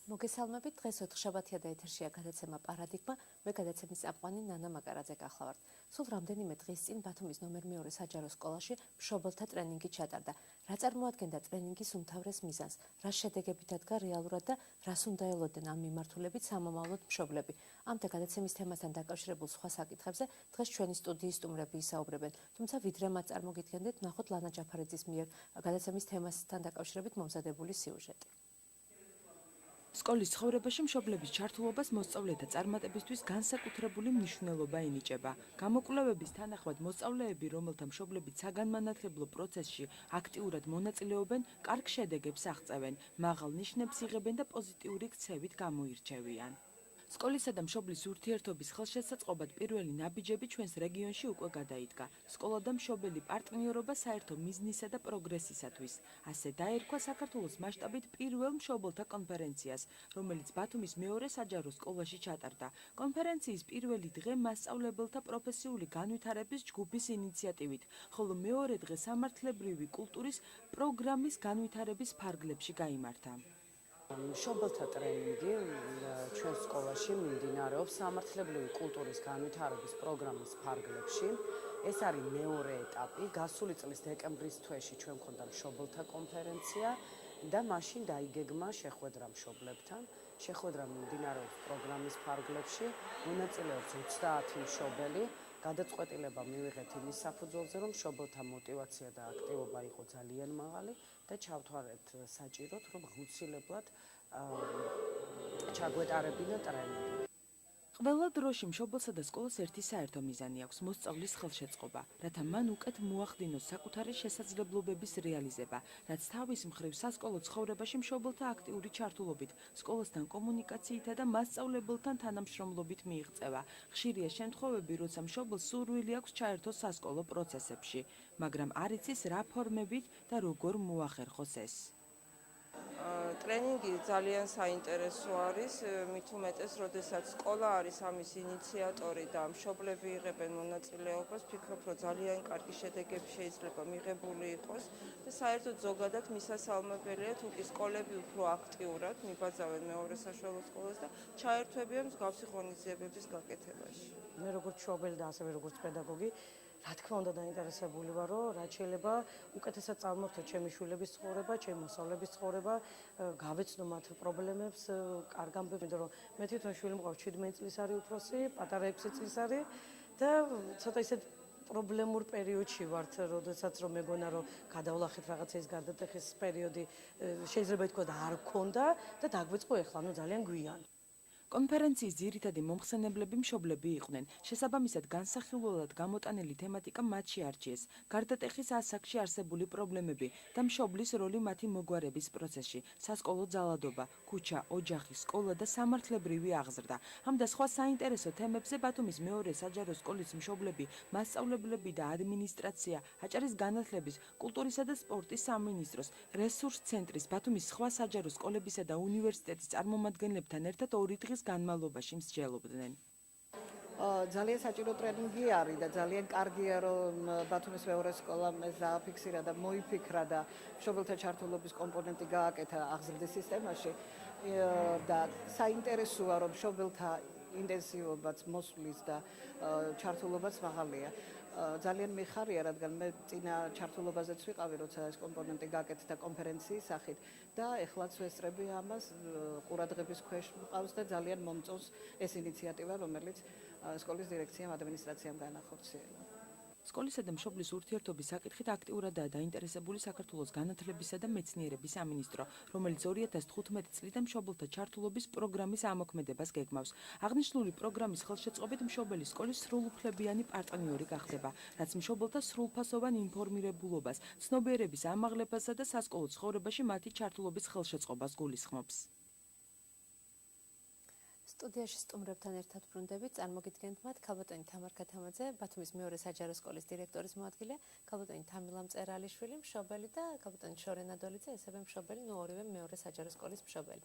მოგესალმებით, დღეს 4 შაბათია და ეთერშია გადაცემა პარადიგმა. მე გადაცემის წამყვანი ნანა მაკარაძე გახლავართ. სულ რამდენიმე დღის წინ ბათუმის ნომერ 2 საჯარო სკოლაში მშობელთა ტრენინგი ჩატარდა. რა წარმოადგენდა ტრენინგის უმთავრეს მიზანს, რა შედეგები დადგა რეალურად და რას უნდა ელოდნენ ამ მიმართულებით სამომავლოდ მშობლები. ამ და გადაცემის თემასთან დაკავშირებულ სხვა საკითხებზე დღეს ჩვენი სტუდიის სტუმრები ისაუბრებენ. თუმცა ვიდრე მათ წარმოგიდგენდეთ, ნახოთ ლანა ჯაფარიძის მიერ გადაცემის თემასთან დაკავშირებით მომზადებული სიუჟეტი. სკოლის ცხოვრებაში მშობლების ჩართულობას მოსწავლეთა წარმატებისთვის განსაკუთრებული მნიშვნელობა ენიჭება. გამოკვლევების თანახმად მოსწავლეები, რომელთა მშობლებიც საგანმანათლებლო პროცესში აქტიურად მონაწილეობენ, კარგ შედეგებს აღწევენ, მაღალ ნიშნებს იღებენ და პოზიტიური ქცევით გამოირჩევიან. სკოლისა და მშობლის ურთიერთობის ხელშესაწყობად პირველი ნაბიჯები ჩვენს რეგიონში უკვე გადაიდგა. სკოლა და მშობელი პარტნიორობა საერთო მიზნისა და პროგრესისათვის. ასე დაერქვა საქართველოს მასშტაბით პირველ მშობელთა კონფერენციას, რომელიც ბათუმის მეორე საჯარო სკოლაში ჩატარდა. კონფერენციის პირველი დღე მასწავლებელთა პროფესიული განვითარების ჯგუფის ინიციატივით, ხოლო მეორე დღე სამართლებრივი კულტურის პროგრამის განვითარების ფარგლებში გაიმართა. მშობელთა ტრენინგი ჩვენ სკოლაში მიმდინარეობს სამართლებრივი კულტურის განვითარების პროგრამის ფარგლებში. ეს არის მეორე ეტაპი. გასული წლის დეკემბრის თვეში ჩვენ მქონდა მშობელთა კონფერენცია და მაშინ დაიგეგმა შეხვედრა მშობლებთან. შეხვედრა მიმდინარეობს პროგრამის ფარგლებში. მონაწილეობს 30 მშობელი. გადაწყვეტილება მივიღეთ იმის საფუძველზე, რომ მშობელთა мотиваცია და აქტივობა იყო ძალიან მაღალი და ჩავთვალეთ საჭიროდ, რომ აუცილებლად ჩაგვეტარებინა ტრენინგი. ყველა დროში მშობელსა და სკოლას ერთი საერთო მიზანი აქვს მოსწავლის ხელშეწყობა, რათა მან უკეთ მოახდინოს საკუთარი შესაძლებლობების რეალიზება, რაც თავის მხრივ სასკოლო ცხოვრებაში მშობელთა აქტიური ჩართულობით, სკოლასთან კომუნიკაციითა და მასწავლებელთან თანამშრომლობით მიიღწევა. ხშირია შემთხვევები, როცა მშობელს სურვილი აქვს ჩაერთოს სასკოლო პროცესებში, მაგრამ არ იცის რა ფორმებით და როგორ მოახერხოს ეს. ტრენინგი ძალიან საინტერესო არის, მით უმეტეს, როდესაც სკოლა არის ამის ინიციატორი და მშობლები იღებენ მონაწილეობას, ვფიქრობ, რომ ძალიან კარგი შედეგები შეიძლება მიღებული იყოს და საერთოდ ზოგადად მისასალმებელია, თუ კი სკოლები უფრო აქტიურად მიბაძავენ მეორე საშუალო სკოლას და ჩაერთვებიან მსგავსი ღონისძიებების გაკეთებაში. მე როგორც მშობელი და ასევე როგორც პედაგოგი რა თქმა უნდა დაინტერესებული ვარ, რომ რაც შეიძლება უკეთესად წარმოვთო ჩემი შვილების ცხოვრება, ჩემი მოსწავლეების ცხოვრება, გავეცნო მათ პრობლემებს, კარგ ამბებს, იმიტომ რომ მე თვითონ შვილი მყავს 17 წლის არის უფროსი, პატარა 6 წლის არის და ცოტა ისეთ პრობლემურ პერიოდში ვართ, როდესაც რომ მეგონა რომ გადავლახეთ რაღაცა ის გარდატეხის პერიოდი შეიძლება ითქვა და არ გქონდა და დაგვეწყო ეხლა, ნუ ძალიან გვიან. კონფერენციის ძირითადი მომხსენებლები მშობლები იყვნენ. შესაბამისად განსახილველად გამოტანილი თემატიკა მათში არჩიეს. გარდატეხის ასაკში არსებული პრობლემები და მშობლის როლი მათი მოგვარების პროცესში, სასკოლო ძალადობა, ქუჩა, ოჯახი, სკოლა და სამართლებრივი აღზრდა. ამ და სხვა საინტერესო თემებზე ბათუმის მეორე საჯარო სკოლის მშობლები, მასწავლებლები და ადმინისტრაცია, აჭარის განათლების, კულტურისა და სპორტის სამინისტროს, რესურს ცენტრის, ბათუმის სხვა საჯარო სკოლებისა და უნივერსიტეტის წარმომადგენლებთან ერთად 2 დღის განმავლობაში მსჯელობდნენ. ძალიან საჭირო ტრენინგი არის და ძალიან კარგია, რომ ბათუმის მეორე სკოლამ ეს დააფიქსირა და მოიფიქრა და მშობელთა ჩართულობის კომპონენტი გააკეთა აღზრდის სისტემაში და საინტერესოა, რომ მშობელთა ინტენსივობაც მოსვლის და ჩართულობაც მაღალია. ძალიან მიხარია, რადგან მე წინა ჩართულობაზეც ვიყავი, როცა ეს კომპონენტი გაკეთდა კონფერენციის სახით და ეხლაც ვესწრები ამას, ყურადღების ქვეშ მყავს და ძალიან მომწონს ეს ინიციატივა, რომელიც სკოლის დირექციამ, ადმინისტრაციამ განახორციელა. სკოლისა და მშობლის ურთიერთობის საკითხით აქტიურადაა დაინტერესებული საქართველოს განათლებისა და მეცნიერების სამინისტრო, რომელიც 2015 წლიდან მშობელთა ჩართულობის პროგრამის ამოქმედებას გეგმავს. აღნიშნული პროგრამის ხელშეწყობით მშობელი სკოლის სრულუფლებიანი პარტნიორი გახდება, რაც მშობელთა სრულფასოვან ინფორმირებულობას, ცნობიერების ამაღლებასა და სასკოლო ცხოვრებაში მათი ჩართულობის ხელშეწყობას გულისხმობს. სტუდიაში სტუმრებთან ერთად ბრუნდებით, წარმოგიდგენთ მათ ქალბატონი თამარ ქათამაძე, ბათუმის მეორე საჯარო სკოლის დირექტორის მოადგილე, ქალბატონი თამილა მწერალიშვილი, მშობელი და ქალბატონი შორენა დოლიძე, ასევე მშობელი, ორივე მეორე საჯარო სკოლის მშობელი.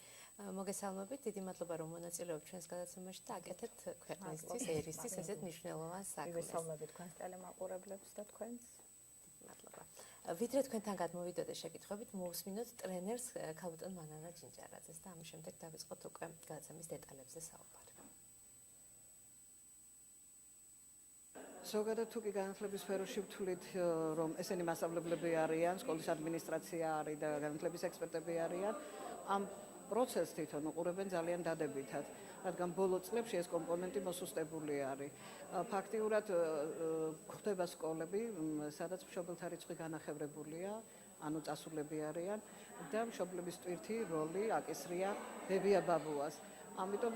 მოგესალმებით, დიდი მადლობა რომ მონაწილეობთ ჩვენს გადაცემაში და აკეთებთ ქვეყნისთვის, ერისთვის ესეთ მნიშვნელოვან საქმეს. მოგესალმებით თქვენს ტელემაყურებლებს და თქვენს. მადლობა. ვიდრე თქვენთან გადმოვიდოდე შეკითხვებით, მოვუსმინოთ ტრენერს ქალბატონ მანალა ჯინჯარაძეს და ამის შემდეგ დავიწყოთ უკვე გადაცემის დეტალებზე საუბარი. ზოგადად თუ კი განათლების სფეროში ვთვლით, რომ ესენი მასწავლებლები არიან, სკოლის ადმინისტრაცია არის და განათლების ექსპერტები არიან, ამ პროცესს თვითონ უყურებენ ძალიან დადებითად, რადგან ბოლო წლებში ეს კომპონენტი მოსუსტებული არის. ფაქტიურად გვხვდება სკოლები, სადაც მშობელთა რიცხვი განახევრებულია, ანუ წასულები არიან და მშობლების ტვირთი როლი აკისრია ბებია ბაბუას. ამიტომ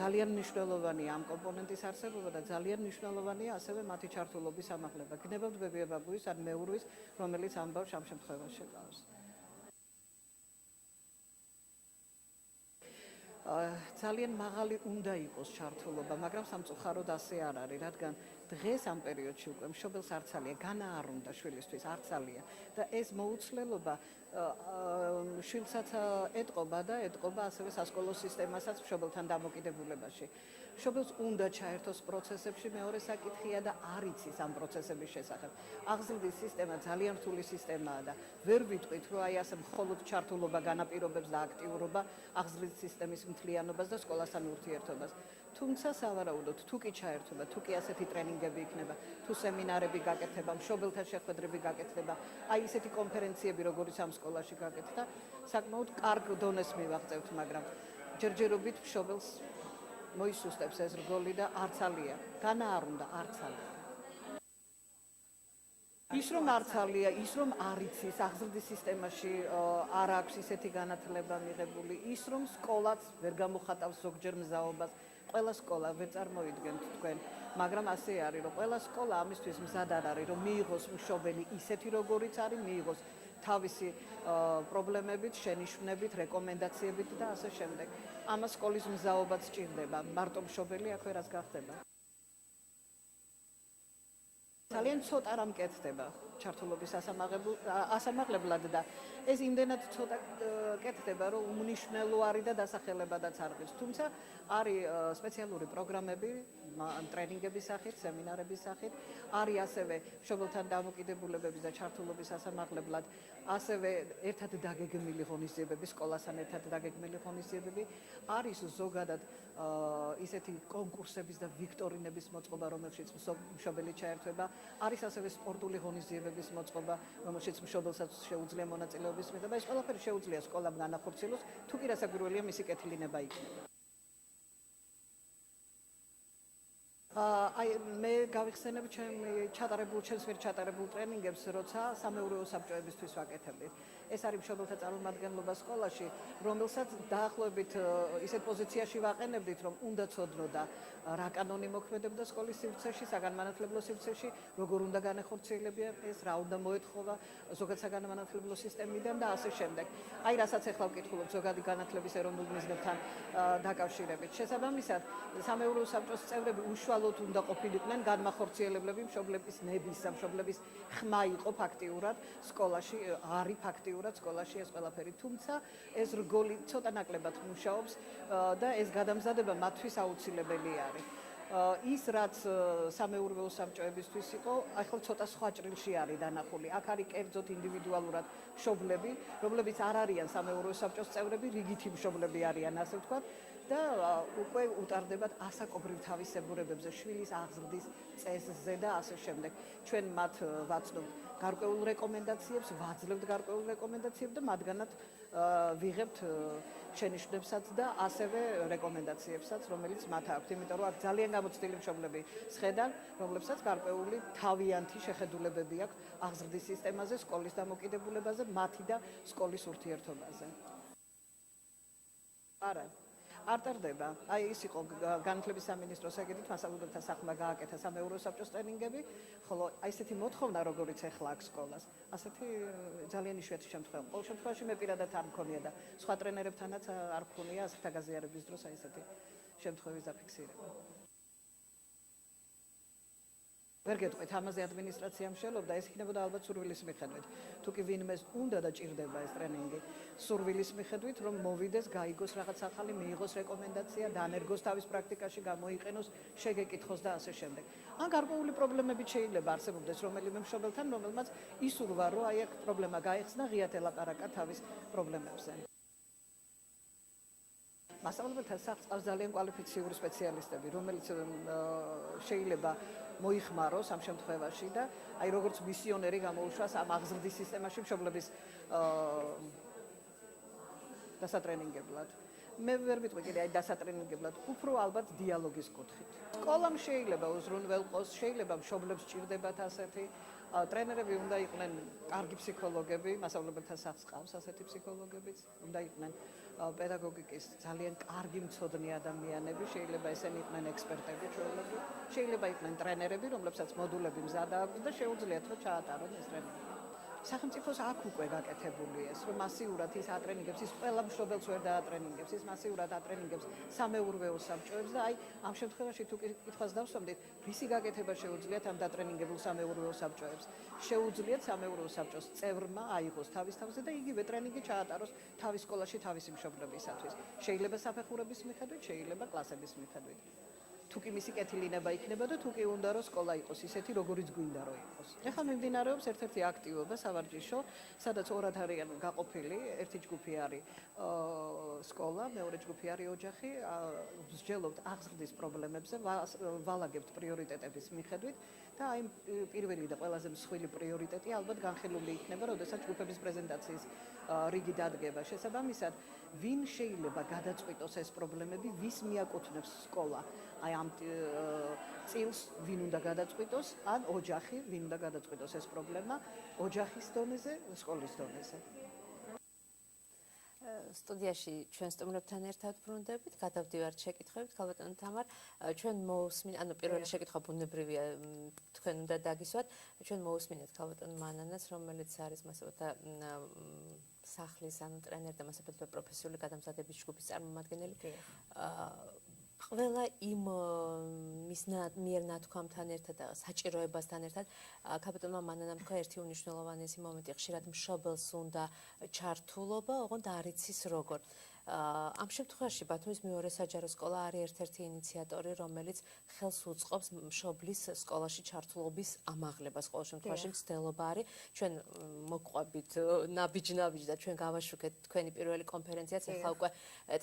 ძალიან მნიშვნელოვანია ამ კომპონენტის არსებობა და ძალიან მნიშვნელოვანია ასევე მათი ჩართულობის ამაღლება. გნებავთ ბებია ბაბუის ან მეურვის, რომელიც ამბავს ამ შემთხვევაში ყავს. ძალიან მაღალი უნდა იყოს ჩართულობა, მაგრამ სამწუხაროდ ასე არ არის, რადგან დღეს ამ პერიოდში უკვე მშობელს არც ალია, განა არ უნდა შვილისთვის არც ალია და ეს მოუცლელობა შვილსაც ეტყობა და ეტყობა ასევე სასკოლო სისტემასაც მშობელთან დამოკიდებულებაში. მშობელს უნდა ჩაერთოს პროცესებში, მეორე საკითხია და არ იცის ამ პროცესების შესახებ. აღზრდის სისტემა ძალიან რთული სისტემაა და ვერ ვიტყვით, რომ აი ასე მხოლოდ ჩართულობა განაპირობებს და აქტიურობა აღზრდის სისტემის მთლიანობას და სკოლასთან ურთიერთობას. თუმცა სავარაუდოდ თუ კი ჩაერთვება, თუ კი ასეთი ტრენინგები იქნება, თუ სემინარები გაკეთება, მშობელთა შეხვედრები გაკეთდება, აი ესეთი კონფერენციები როგორც ამ სკოლაში გაკეთდა, საკმაოდ კარგ დონეს მივაღწევთ, მაგრამ ჯერჯერობით მშობელს მოისუსტებს ეს რგოლი და არც ალია, განა არ უნდა, არც ალია. ის რომ არც ალია, ის რომ არ იცის, აღზრდის სისტემაში არ აქვს ისეთი განათლება მიღებული, ის რომ სკოლაც ვერ გამოხატავს ზოგჯერ მზაობას, ყველა სკოლა ვერ წარმოიდგენთ თქვენ, მაგრამ ასე არის, რომ ყველა სკოლა ამისთვის მზად არ არის, რომ მიიღოს მშობელი ისეთი როგორიც არის, მიიღოს თავისი პრობლემებით, შენიშვნებით, რეკომენდაციებით და ასე შემდეგ. ამას სკოლის მზაობაც სჭირდება, მარტო მშობელი აქვე რას გახდება. ძალიან ცოტა რამ კეთდება ჩართულობის ასამაღლებლად და ეს იმდენად ცოტა კეთდება, რომ უმნიშვნელო არის და დასახელებადაც არ ღირს. თუმცა არის სპეციალური პროგრამები, ტრენინგების სახით, სემინარების სახით, არის ასევე მშობელთან დამოკიდებულებების და ჩართულობის ასამაღლებლად, ასევე ერთად დაგეგმილი ღონისძიებები, სკოლასთან ერთად დაგეგმილი ღონისძიებები, არის ზოგადად ისეთი კონკურსების და ვიქტორინების მოწყობა, რომელშიც მშობელი ჩაერთვება, არის ასევე სპორტული ღონისძიებების მოწყობა, რომელშიც მშობელსაც შეუძლია მონაწილეობის მიღება. ეს ყველაფერი შეუძლია სკოლამ განახორციელოს, თუ კი რასაკვირველია მისი კეთილინება იქნება. აი მე გავიხსენებ ჩვენს ვერ ჩატარებულ ტრენინგებს, როცა სამეურვეო საბჭოებისთვის ვაკეთებდით. ეს არის მშობელთა წარმომადგენლობა სკოლაში, რომელსაც დაახლოებით ისეთ პოზიციაში ვაყენებდით, რომ უნდა ცოდნოდა რა კანონი მოქმედებდა სკოლის სივრცეში, საგანმანათლებლო სივრცეში, როგორ უნდა განახორციელებია ეს, რა უნდა მოეთხოვა ზოგად საგანმანათლებლო სისტემიდან და ასე შემდეგ. აი რასაც ახლა ვკითხულობ ზოგადი განათლების ეროვნულ მიზნებთან დაკავშირებით. შესაბამისად, სამეურვეო საბჭოს წევრები უშუალოდ უნდა ყოფილიყვნენ განმახორციელებლები, მშობლების ნების, მშობლების ხმა იყო ფაქტიურად სკოლაში, არის ფაქტიურად სკოლაში ეს ყველაფერი. თუმცა ეს რგოლი ცოტა ნაკლებად მუშაობს და ეს გადამზადება მათთვის აუცილებელი არის. ის რაც სამეურვეო საბჭოებისთვის იყო, ახლა ცოტა სხვა ჭრილში არის დანახული. აქ არის კერძოდ ინდივიდუალურად მშობლები, რომლებიც არ არიან სამეურვეო საბჭოს წევრები, რიგითი მშობლები არიან, ასე ვთქვათ. და უკვე უტარდებათ ასაკობრივ თავისებურებებზე, შვილის აღზრდის წესზე და ასე შემდეგ. ჩვენ მათ ვაცნობთ გარკვეულ რეკომენდაციებს, ვაძლევთ გარკვეულ რეკომენდაციებს და მათგანაც ვიღებთ შენიშვნებსაც და ასევე რეკომენდაციებსაც, რომელიც მათ აქვს. იმიტომ რომ აქ ძალიან გამოცდილი მშობლები სხედან, რომლებსაც გარკვეული თავიანთი შეხედულებები აქვს აღზრდის სისტემაზე, სკოლის დამოკიდებულებაზე, მათი და სკოლის ურთიერთობაზე. არა არ ტარდება. აი ის იყო განათლების სამინისტროს ეგეთით მასწავლებელთა სახმა გააკეთა სამეურვეო საბჭოს ტრენინგები, ხოლო აი ესეთი მოთხოვნა როგორიც ახლა აქვს სკოლას, ასეთი ძალიან იშვიათი შემთხვევა. ყოველ შემთხვევაში მე პირადად არ მქონია და სხვა ტრენერებთანაც არ მქონია ასეთ გაზიარების დროს აი ესეთი შემთხვევების დაფიქსირება. ვერ გეტყვით ამაზე ადმინისტრაციამ შეელობდა, ეს იქნებოდა ალბათ სურვილის მიხედვით. თუ კი ვინმეს უნდა და ჭირდება ეს ტრენინგი, სურვილის მიხედვით, რომ მოვიდეს, გაიგოს რაღაც ახალი, მიიღოს რეკომენდაცია, დანერგოს თავის პრაქტიკაში, გამოიყენოს, შეგეკითხოს და ასე შემდეგ. ან გარკვეული პრობლემები შეიძლება არსებობდეს რომელიმე მშობელთან, რომელმაც ისურვა, რომ აი აქ პრობლემა გაიხსნა, ღიად ელაპარაკა თავის პრობლემებზე. მასწავლებელთა სახლს ყავს ძალიან კვალიფიციური სპეციალისტები, რომელიც შეიძლება მოიხმაროს ამ შემთხვევაში და აი როგორც მისიონერი გამოუშვას ამ აღზრდის სისტემაში მშობლების დასატრენინგებლად. მე ვერ ვიტყვი კიდე აი დასატრენინგებლად, უფრო ალბათ დიალოგის კუთხით. სკოლამ შეიძლება უზრუნველყოს, შეიძლება მშობლებს ჭირდებათ ასეთი ტრენერები უნდა იყვნენ კარგი ფსიქოლოგები, მასწავლებელთა სახლს ყავს ასეთი ფსიქოლოგებიც, უნდა იყვნენ პედაგოგიკის ძალიან კარგი მცოდნე ადამიანები, შეიძლება ესენი იყვნენ ექსპერტები ჩვეულებრივ, შეიძლება იყვნენ ტრენერები, რომლებსაც მოდულები მზად აქვს და შეუძლიათ რომ ჩაატარონ ეს ტრენინგი. სახელმწიფოს აქ უკვე გაკეთებული ეს, რომ მასიურად ის ატრენინგებს, ის ყველა მშობელს ვერ დაატრენინგებს, ის მასიურად ატრენინგებს სამეურვეო საბჭოებს და აი ამ შემთხვევაში თუ კითხვას დავსვამდით, რისი გაკეთება შეუძლიათ ამ დატრენინგებულ სამეურვეო საბჭოებს? შეუძლიათ სამეურვეო საბჭოს წევრმა აიღოს თავის თავზე და იგივე ტრენინგი ჩაატაროს თავის სკოლაში თავისი მშობლებისათვის. შეიძლება საფეხურების მიხედვით, შეიძლება კლასების მიხედვით. თუ კი მისი კეთილინება იქნება და თუ კი უნდა რომ სკოლა იყოს ისეთი, როგორიც გვინდა რომ იყოს. ეხლა მიმდინარეობს ერთ-ერთი აქტივობა სავარჯიშო, სადაც ორად არიან გაყოფილი, ერთი ჯგუფი არის სკოლა, მეორე ჯგუფი არის ოჯახი, ვსჯელობთ აღზრდის პრობლემებზე, ვალაგებთ პრიორიტეტების მიხედვით და აი პირველი და ყველაზე მსხვილი პრიორიტეტი ალბათ განხილული იქნება, როდესაც ჯგუფების პრეზენტაციის რიგი დადგება. შესაბამისად, ვინ შეიძლება გადაწყვიტოს ეს პრობლემები, ვის მიაკუთვნებს სკოლა? აი ამ წილს ვინ უნდა გადაწყვიტოს, ან ოჯახი, ვინ უნდა გადაწყვიტოს ეს პრობლემა, ოჯახის დონეზე, სკოლის დონეზე. სტუდიაში ჩვენ სტუმრებთან ერთად ბრუნდებით, გადავდივართ შეკითხვებით, ქალბატონო თამარ, ჩვენ მოусმინეთ, ანუ პირველი შეკითხვა ბუნებრივია, თქვენ უნდა დაგისვათ, ჩვენ მოусმინეთ ქალბატონ მანანას, რომელიც არის მასწავლებელთა სახლის, ანუ ტრენერი და მასწავლებლთა პროფესიული გადამზადების ჯგუფის წარმომადგენელი. ყველა იმ მის მიერ ნათქვამთან ერთად და საჭიროებასთან ერთად ქალბატონმა მანანამ თქვა ერთი უნიშნელოვანესი მომენტი, ხშირად მშობელს უნდა ჩართულობა, ოღონდ არ იცის როგორ. ამ შემთხვევაში ბათუმის მეორე საჯარო სკოლა არის ერთ-ერთი ინიციატორი, რომელიც ხელს უწყობს მშობლის სკოლაში ჩართულობის ამაღლებას. ყოველ შემთხვევაში მცდელობა არის. ჩვენ მოგყვებით ნაბიჯ და ჩვენ გავაშუქეთ თქვენი პირველი კონფერენციაც, ახლა უკვე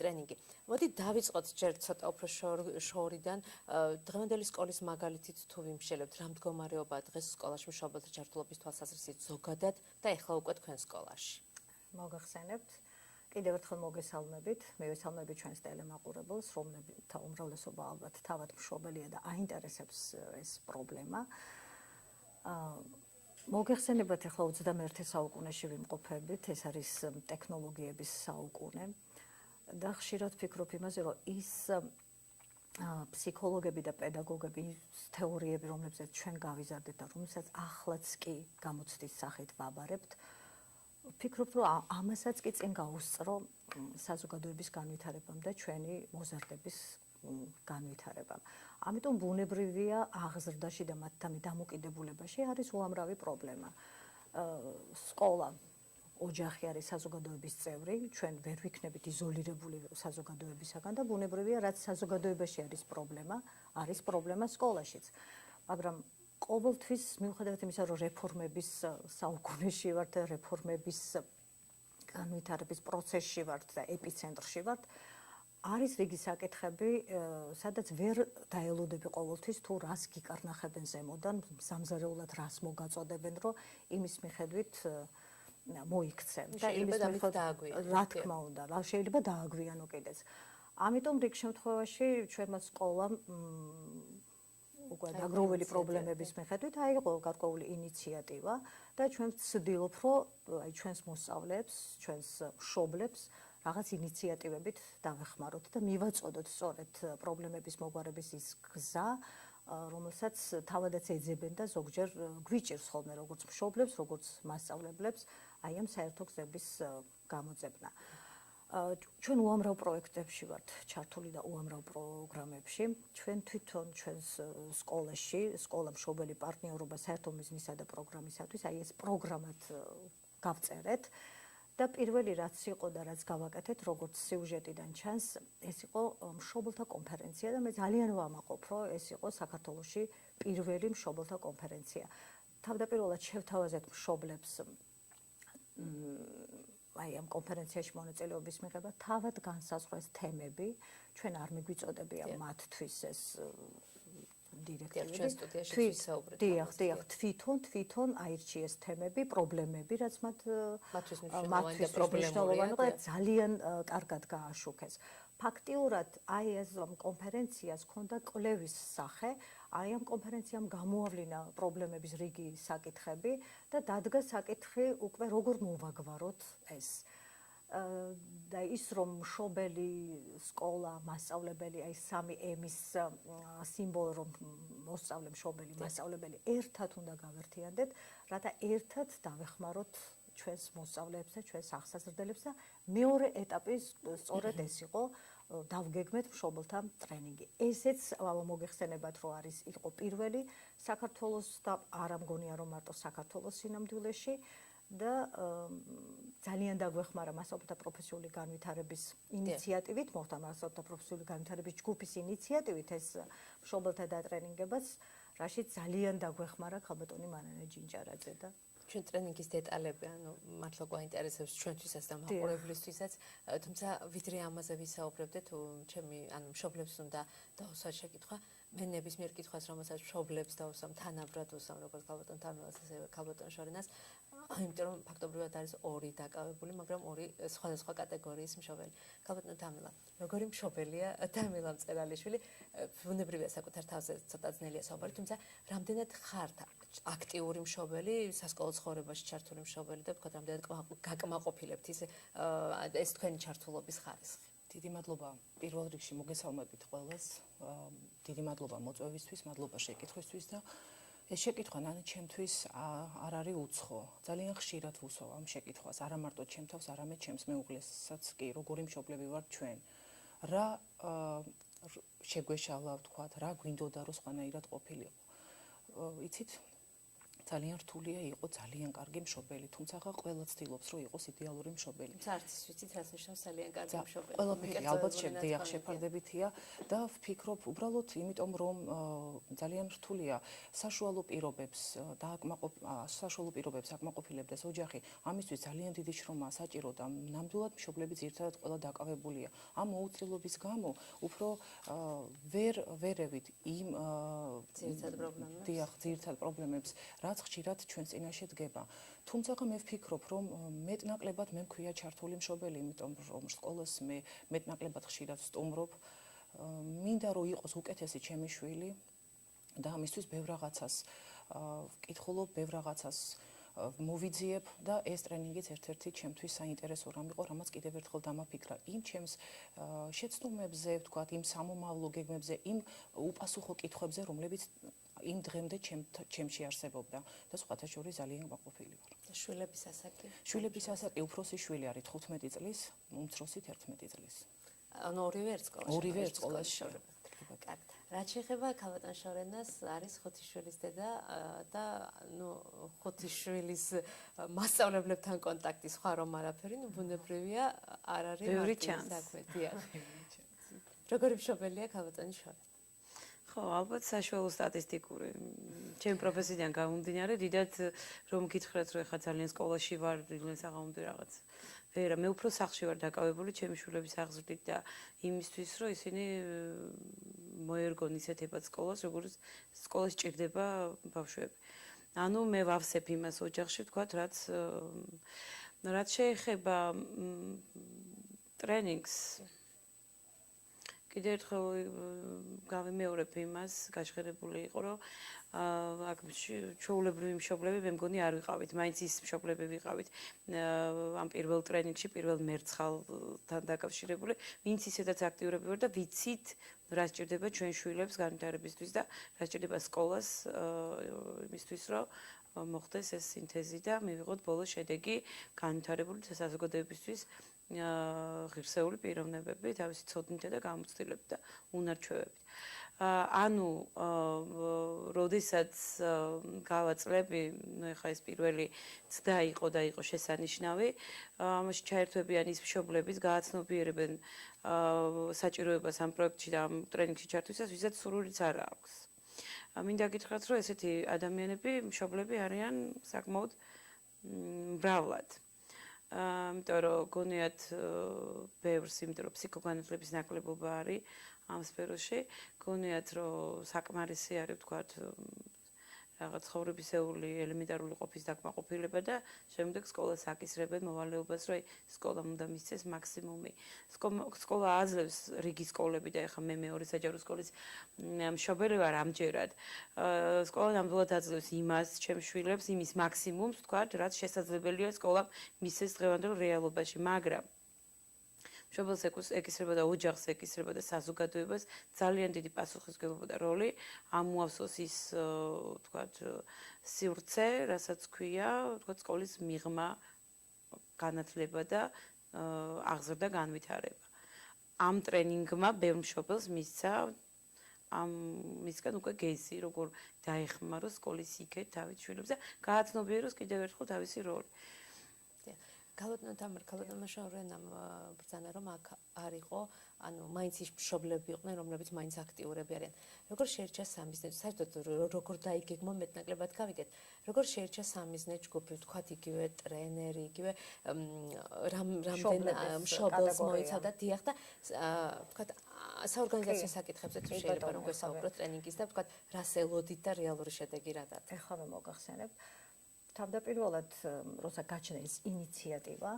ტრენინგი. მოდით დავიწყოთ ჯერ ცოტა უფრო შორიდან. დღევანდელი სკოლის მაგალითით თუ ვიმშელებთ, რა მდგომარეობაა დღეს სკოლაში მშობელთა ჩართულობის თვალსაზრისით ზოგადად და ახლა უკვე თქვენ სკოლაში? მოგახსენებთ. კიდევ ერთხელ მოგესალმებით, მივესალმებით ჩვენს ტელემაყურებელს, რომელთა უმრავლესობა ალბათ თავად მშობელია და აინტერესებს ეს პრობლემა. მოგეხსენებათ, ახლა 21 საუკუნეში ვიმყოფებით, ეს არის ტექნოლოგიების საუკუნე და ხშირად ვფიქრობ იმაზე, რომ ის ფსიქოლოგები და პედაგოგები, თეორიები, რომლებზეც ჩვენ გავიზარდეთ და რომელსაც ახლაც კი გამოცდის სახით ვაბარებთ, ვფიქრობ, რომ ამასაც კი წინ გაუსწრო საზოგადოების განვითარებამ და ჩვენი მოზარდების განვითარებამ. ამიტომ ბუნებრივია აღზრდაში და მათთან დამოკიდებულებაში არის უამრავი პრობლემა. სკოლა, ოჯახი არის საზოგადოების წევრი, ჩვენ ვერ ვიქნებით იზოლირებული საზოგადოებისაგან და ბუნებრივია, რაც საზოგადოებაში არის პრობლემა სკოლაშიც. მაგრამ ყოველთვის მიუხედავად იმისა, რომ რეფორმების საუკუნეში ვართ და რეფორმების განვითარების პროცესში ვართ და ეპიცენტრში ვართ, არის რიგი საკითხები, სადაც ვერ დაელოდები ყოველთვის თუ რას გიკარნახებენ ზემოდან, სამზარეულად რას მოგაწოდებენ, რომ იმის მიხედვით მოიქცე და იმის მიხედვით რა თქმა უნდა, შეიძლება დააგვიანო კიდეც. ამიტომ რიგ შემთხვევაში ჩვენმა სკოლამ უკვე დაგროვილი პრობლემების მიხედვით აიღო გარკვეული ინიციატივა და ჩვენ ვცდილობ, რომ აი ჩვენს მოსწავლეებს, ჩვენს მშობლებს რაღაც ინიციატივებით დავეხმაროთ და მივაწოდოთ სწორედ პრობლემების მოგვარების ის გზა, რომელსაც თავადაც ეძებენ და ზოგჯერ გვიჭირს ხოლმე როგორც მშობლებს, როგორც მასწავლებლებს, აი ამ საერთო გზების გამოძებნა. ჩვენ უამრავ პროექტებში ვართ ჩართული და უამრავ პროგრამებში. ჩვენ თვითონ ჩვენს სკოლაში, სკოლა მშობელი პარტნიორობა საერთო მიზნისა და პროგრამისათვის, აი ეს პროგრამად გავწერეთ და პირველი რაც იყო და რაც გავაკეთეთ, როგორც სიუჟეტიდან ჩანს, ეს იყო მშობელთა კონფერენცია და მე ძალიან ვამაყობ, რომ ეს იყო საქართველოში პირველი მშობელთა კონფერენცია. თავდაპირველად შევთავაზეთ მშობლებს აი ამ კონფერენციაში მონაწილეობის მიღება თავად განსაზღვრეს თემები, ჩვენ არ მიგვიწოდებია მათთვის ეს დირექტორები. ჩვენ სტუდიაში ვისაუბრეთ. დიახ, თვითონ აირჩიეს თემები, პრობლემები, რაც მათთვის მნიშვნელოვანი და ძალიან კარგად გააშუქეს. ფაქტიურად აი ეს კონფერენციას ჰქონდა კვლევის სახე, აი ამ კონფერენციამ გამოავლინა პრობლემების რიგი საკითხები და დადგა საკითხი უკვე როგორ მოვაგვაროთ ეს. და ის რომ მშობელი, სკოლა, მასწავლებელი, აი 3M-ის სიმბოლო რომ მოსწავლე, მშობელი, მასწავლებელი ერთად უნდა გავერთიანდეთ, რათა ერთად დავეხმაროთ ჩვენს მოსწავლეებს და ჩვენს აღსაზრდელებს და მეორე ეტაპი სწორედ ეს იყო დავგეგმეთ მშობელთა ტრენინგი. ესეც მოგეხსენებათ, რომ იყო პირველი საქართველოს და არ ამგონია რომ მარტო საქართველოს სინამდვილეში და ძალიან დაგვეხმარა მასწავლებლთა პროფესიული განვითარების ინიციატივით, მოხდა მასწავლებლთა პროფესიული განვითარების ჯგუფის ინიციატივით ეს მშობელთა დატრენინგებაც, რაშიც ძალიან დაგვეხმარა ქალბატონი მანანე ჯინჯარაძე და ჩვენ ტრენინგის დეტალები, მართლა გვაინტერესებს ჩვენთვისაც და მაყურებლისთვისაც, თუმცა ვიდრე ამაზე ვისაუბრებდეთ, ჩემი მშობლებს უნდა დავუსვათ შეკითხვა, მე ნებისმიერ კითხვას, რომელსაც მშობლებს დავუსვამ, თანაბრად ვუსვამ, როგორც ქალბატონ თამილას, ასევე ქალბატონ შორენას, იმიტომ რომ ფაქტობრივად არის ორი დაკავებული, მაგრამ ორი სხვადასხვა კატეგორიის მშობელი. ქალბატონ თამილა, როგორი მშობელია თამილა მწერალიშვილი, ბუნებრივია საკუთარ თავზე ცოტა ძნელია საუბარი, თუმცა რამდენად ხართ აქტიური მშობელი, სასკოლო ცხოვრებაში ჩართული მშობელი და ვთქვათ, რამდენად გაკმაყოფილებთ ეს თქვენი ჩართულობის ხარისხი. დიდი მადლობა პირველ რიგში მოგესალმებით ყველას. დიდი მადლობა მოწვევისთვის, მადლობა შეკითხვისთვის და ეს შეკითხვა ნანი ჩემთვის არ არის უცხო. ძალიან ხშირად ვუსვავ ამ შეკითხვას, არა მარტო ჩემ თავს, არამედ ჩემს მეუღლესაც კი, როგორი მშობლები ვართ ჩვენ. რა შეგვეშალა, ვთქვათ, რა გვინდოდა რომ სხვანაირად ყოფილიყო. იცით, ძალიან რთულია იყო ძალიან კარგი მშობელი, თუმცა ყველა ცდილობს რომ იყოს იდეალური მშობელი. არც ის ვიცით, რაც ნიშნავს ძალიან კარგი მშობელი. ყველაფერი ალბათ შეფარდებითია და ვფიქრობ უბრალოდ იმიტომ რომ ძალიან რთულია საშუალო პირობებს აკმაყოფილებდეს ოჯახი, ამისთვის ძალიან დიდი შრომაა საჭირო და ნამდვილად მშობლები ძირითადად ყველა დაკავებულია. ამ მოუწილობის გამო უფრო ვერევით იმ ძირითად პრობლემებს, რაც ხშირად ჩვენს წინაშე დგება. თუმცა მე ვფიქრობ, რომ მეტნაკლებად მე მქვია ჩართული მშობელი, იმიტომ რომ სკოლას მე მეტნაკლებად ხშირად ვსტუმრობ. მინდა რომ იყოს უკეთესი ჩემი შვილი და ამისთვის ბევრ რაღაცას ვკითხულობ, ბევრ რაღაცას მოვიძიებ და ეს ტრენინგიც ერთ-ერთი ჩემთვის საინტერესო რამ იყო, რამაც კიდევ ერთხელ დამაფიქრა იმ ჩემს შეცდომებზე, ვთქვათ, იმ სამომავლო გეგმებზე, იმ უპასუხო კითხვებზე, რომლებიც იმ დღემდე ჩემში არსებობდა და სხვათა შორის ძალიან მაყოფილი ვარ. შვილების ასაკი? შვილების ასაკი უფროსი შვილი არის 15 წლის, უმცროსი 11 წლის. ანუ ორივე ერთ სკოლაში? ორივე ერთ სკოლაში. კარგი. რაც შეეხება ქალბატონ შორენას, არის 5 შვილის დედა და ხუთი შვილის მასწავლებლებთან კონტაქტი სხვა რომ არაფერი, ბუნებრივია არ არის საქმე. როგორი მშობელია ქალბატონი შორენა? ხო, ალბათ საშუალო სტატისტიკური. ჩემი პროფესიიდან გამომდინარე, დიდად რომ გითხრათ, რომ ეხლა ძალიან სკოლაში ვარ, ძალიან საღამომდე რაღაც. ვერა, მე უფრო სახლში ვარ დაკავებული ჩემი შვილების აღზრდით და იმისთვის, რომ ისინი მოერგონ ისეთებად სკოლას, როგორც სკოლას ჭირდება ბავშვები. ანუ მე ვავსებ იმას ოჯახში, ვთქვათ, რაც შეეხება ტრენინგს კიდევ ერთხელ გავიმეორებ იმას, გაჟღერებული იყო, რომ აქ ჩვეულებრივი მშობლები მე მგონი არ ვიყავით, მაინც ის მშობლები ვიყავით ამ პირველ ტრენინგში, პირველ მერცხალთან დაკავშირებული, ვინც ისედაც აქტიურები ვარ და ვიცით, რა სჭირდება ჩვენ შვილებს განვითარებისთვის და რა სჭირდება სკოლას იმისთვის, რომ მოხდეს ეს სინთეზი და მივიღოთ ბოლოს შედეგი განვითარებული საზოგადოებისთვის ღირსეული პიროვნებები, თავისი ცოდნითა და გამოცდილებით და უნარჩვევებით. ანუ როდესაც გავაწლები, ეხლა ეს პირველი ცდა იყო და იყო შესანიშნავი, ამაში ჩაერთვებიან ის მშობლებიც, გააცნობიერებენ საჭიროებას ამ პროექტში და ამ ტრენინგში ჩართვისას, ვისაც სურვილიც არ აქვს. მინდა გითხრათ, რომ ესეთი ადამიანები, მშობლები არიან საკმაოდ მრავლად. იმიტომ რომ გონიათ ბევრს, იმიტომ რომ ფსიქოგანათლების ნაკლებობა არის ამ სფეროში, გონიათ რომ საკმარისი არის ვთქვათ რაღაც ცხოვრებისეული ელემენტარული ყოფის დაკმაყოფილება და შემდეგ სკოლას აკისრებენ მოვალეობას, რომ სკოლამ უნდა მისცეს მაქსიმუმი. სკოლა აძლევს რიგი სკოლები და ეხლა მე მეორე საჯარო სკოლის მშობელი ვარ ამჯერად. სკოლა ნამდვილად აძლევს იმას, ჩემს შვილებს, იმის მაქსიმუმს, ვთქვათ, რაც შესაძლებელია სკოლამ მისცეს დღევანდელ რეალობაში, მაგრამ მშობელს ეკისრება და ოჯახს ეკისრება და საზოგადოებას ძალიან დიდი პასუხისმგებლობა და როლი ამოავსოს ის ვთქვათ სივრცე, რასაც ქვია, ვთქვათ სკოლის მიღმა, განათლება და აღზრდა განვითარება. ამ ტრენინგმა ბევრ მშობელს მისცა მისგან უკვე გეზი, როგორ დაეხმარო სკოლის იქეთ თავის შვილებს და გააცნობიეროს კიდევ ერთხელ თავისი როლი. გალბატონო თამარ, გალბატონო შავრენამ ბრძანა რომ აქ არისო, ანუ მაინც ის მშობლები იყვნენ, რომლებიც მაინც აქტიურები არიან. როგორ შეირჩა სამიზნე, საერთოდ როგორ დაიგეგმა მეტნაკლებად გავიგეთ, როგორ შეირჩა სამიზნე ჯგუფი, ვთქვათ იგივე ტრენერი, იგივე რამდენ მშობელს მოიცავდა, დიახ და ვთქვათ საორგანიზაციო საკითხებზე თუ შეიძლება რომ გვესაუბროთ ტრენინგის და ვთქვათ რას ელოდით და რეალური შედეგი რა დადა. ეხლა მე მოგახსენებ თავდაპირველად როცა გაჩნდა ეს ინიციატივა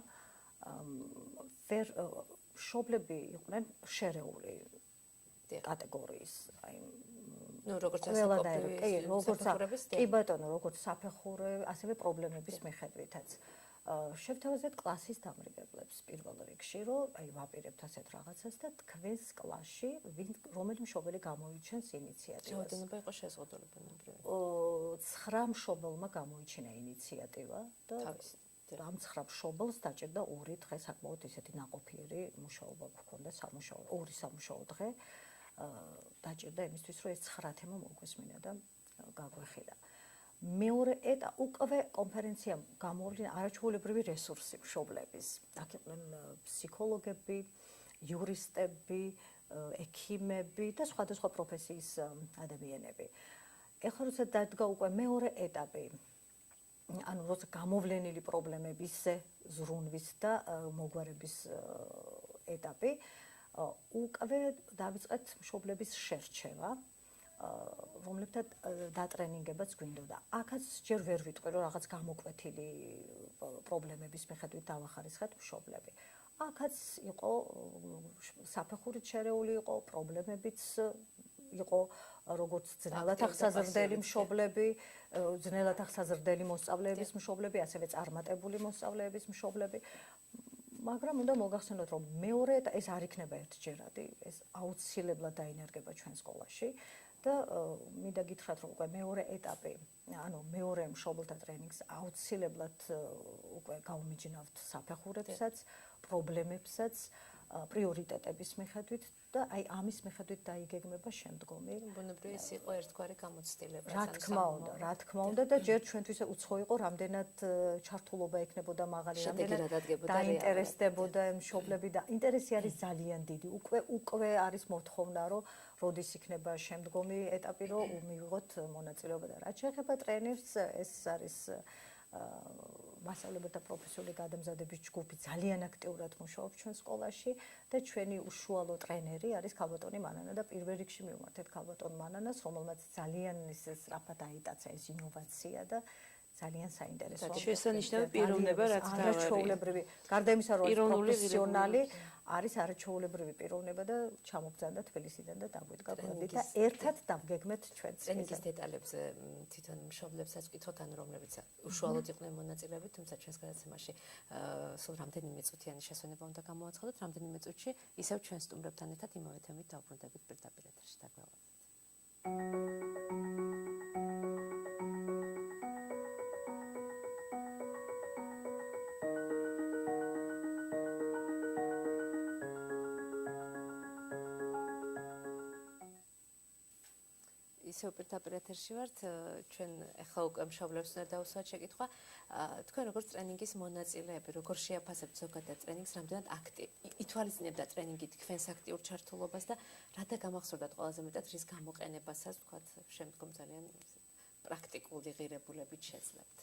მშობლები იყვნენ შერეული კატეგორიის, აი ნუ როგორც კი ბატონო, როგორც საფეხური, ასევე პრობლემების მიხედვითაც. შევთავაზეთ კლასის დამრიგებლებს პირველ რიგში, რომ აი ვაპირებთ ასეთ რაღაცას და თქვენს კლასში რომელი მშობელი გამოიჩენს ინიციატივას. რაოდენობა იყო შეზღუდული ბუნებრივი. 9 მშობელმა გამოიჩინა ინიციატივა და ამ 9 მშობელს დაჭირდა 2 დღე საკმაოდ ისეთი ნაყოფიერი მუშაობა გქონდა სამუშაო, 2 სამუშაო დღე დაჭირდა იმისთვის, რომ ეს 9 თემა მოგვესმინა და გაგვეხიდა. მეორე ეტაპი უკვე კონფერენციამ გამოავლინა არაჩვეულებრივი რესურსი მშობლების. აქ იყვნენ ფსიქოლოგები, იურისტები, ექიმები და სხვადასხვა პროფესიის ადამიანები. ეხლა როცა დადგა უკვე მეორე ეტაპი, ანუ როცა გამოვლენილი პრობლემების ზრუნვის და მოგვარების ეტაპი, უკვე დავიწყეთ მშობლების შერჩევა. რომლებთან დატრენინგებაც გვინდოდა. აქაც ჯერ ვერ ვიტყვი, რომ რაღაც გამოკვეთილი პრობლემების მიხედვით დავახარისხეთ მშობლები. აქაც იყო საფეხურით შერეული იყო, პრობლემებიც იყო, როგორც ძნელად აღსაზრდელი მშობლები, ძნელად აღსაზრდელი მოსწავლეების მშობლები, ასევე წარმატებული მოსწავლეების მშობლები. მაგრამ უნდა მოგახსენოთ, რომ მეორე ეს არ იქნება ერთჯერადი, ეს აუცილებლად დაინერგება ჩვენ სკოლაში. და მინდა გითხრათ, რომ უკვე მეორე ეტაპი, ანუ მეორე მშობელთა ტრენინგს აუცილებლად უკვე გავუმიჯნავთ საფეხურებსაც, პრობლემებსაც, პრიორიტეტების მიხედვით და აი ამის მიხედვით დაიგეგმება შემდგომი. ბუნებრივი ეს იყო ერთგვარი გამოცდილება. რა თქმა უნდა და ჯერ ჩვენთვის უცხო იყო, რამდენად ჩართულობა ექნებოდა მაღალი, რამდენად დაინტერესდებოდა მშობლები და ინტერესი არის ძალიან დიდი. უკვე არის მოთხოვნა, რომ როდის იქნება შემდგომი ეტაპი, რომ მივიღოთ მონაწილეობა და რაც შეეხება ტრენერს, ეს არის მასწავლებელთა პროფესიული გადამზადების ჯგუფი ძალიან აქტიურად მუშაობს ჩვენ სკოლაში და ჩვენი უშუალო ტრენერი არის ქალბატონი მანანა და პირველ რიგში მივმართეთ ქალბატონ მანანას, რომელმაც ძალიან სწრაფად აიტაცა ეს ინოვაცია და ძალიან საინტერესო. შესანიშნავი პიროვნება, რაც არაჩვეულებრივი, გარდა იმისა, რომ პროფესიონალი არის არაჩვეულებრივი პიროვნება და ჩამოგზავნდა თბილისიდან და დაგვიდგა გუნდი და ერთად დავგეგმეთ ჩვენს ტრენინგის დეტალებზე თვითონ მშობლებსაც ვკითხოთ, ანუ რომლებიც უშუალოდ იყვნენ მონაწილეები, თუმცა ჩვენს გადაცემაში სულ რამდენიმე წუთიანი შესვენება უნდა გამოაცხადოთ, რამდენიმე წუთში ისევ ჩვენ სტუმრებთან ერთად იმავე თემით დავბრუნდებით პირდაპირ ეთერში. დაგველოდებით. ისე უპირდაპირ ეთერში ვართ, ჩვენ ახლა უკვე მშობლებს უნდა დავუსვათ შეკითხვა. თქვენ როგორც ტრენინგის მონაწილეები, როგორ შეაფასებთ ზოგადად ტრენინგს, რამდენად ითვალისწინებდა ტრენინგი თქვენს აქტიურ ჩართულობას და რა დაგამახსოვრდათ ყველაზე მეტად რის გამოყენებასაც, ვთქვათ, შემდგომ ძალიან პრაქტიკული ღირებულებით შეძლებთ.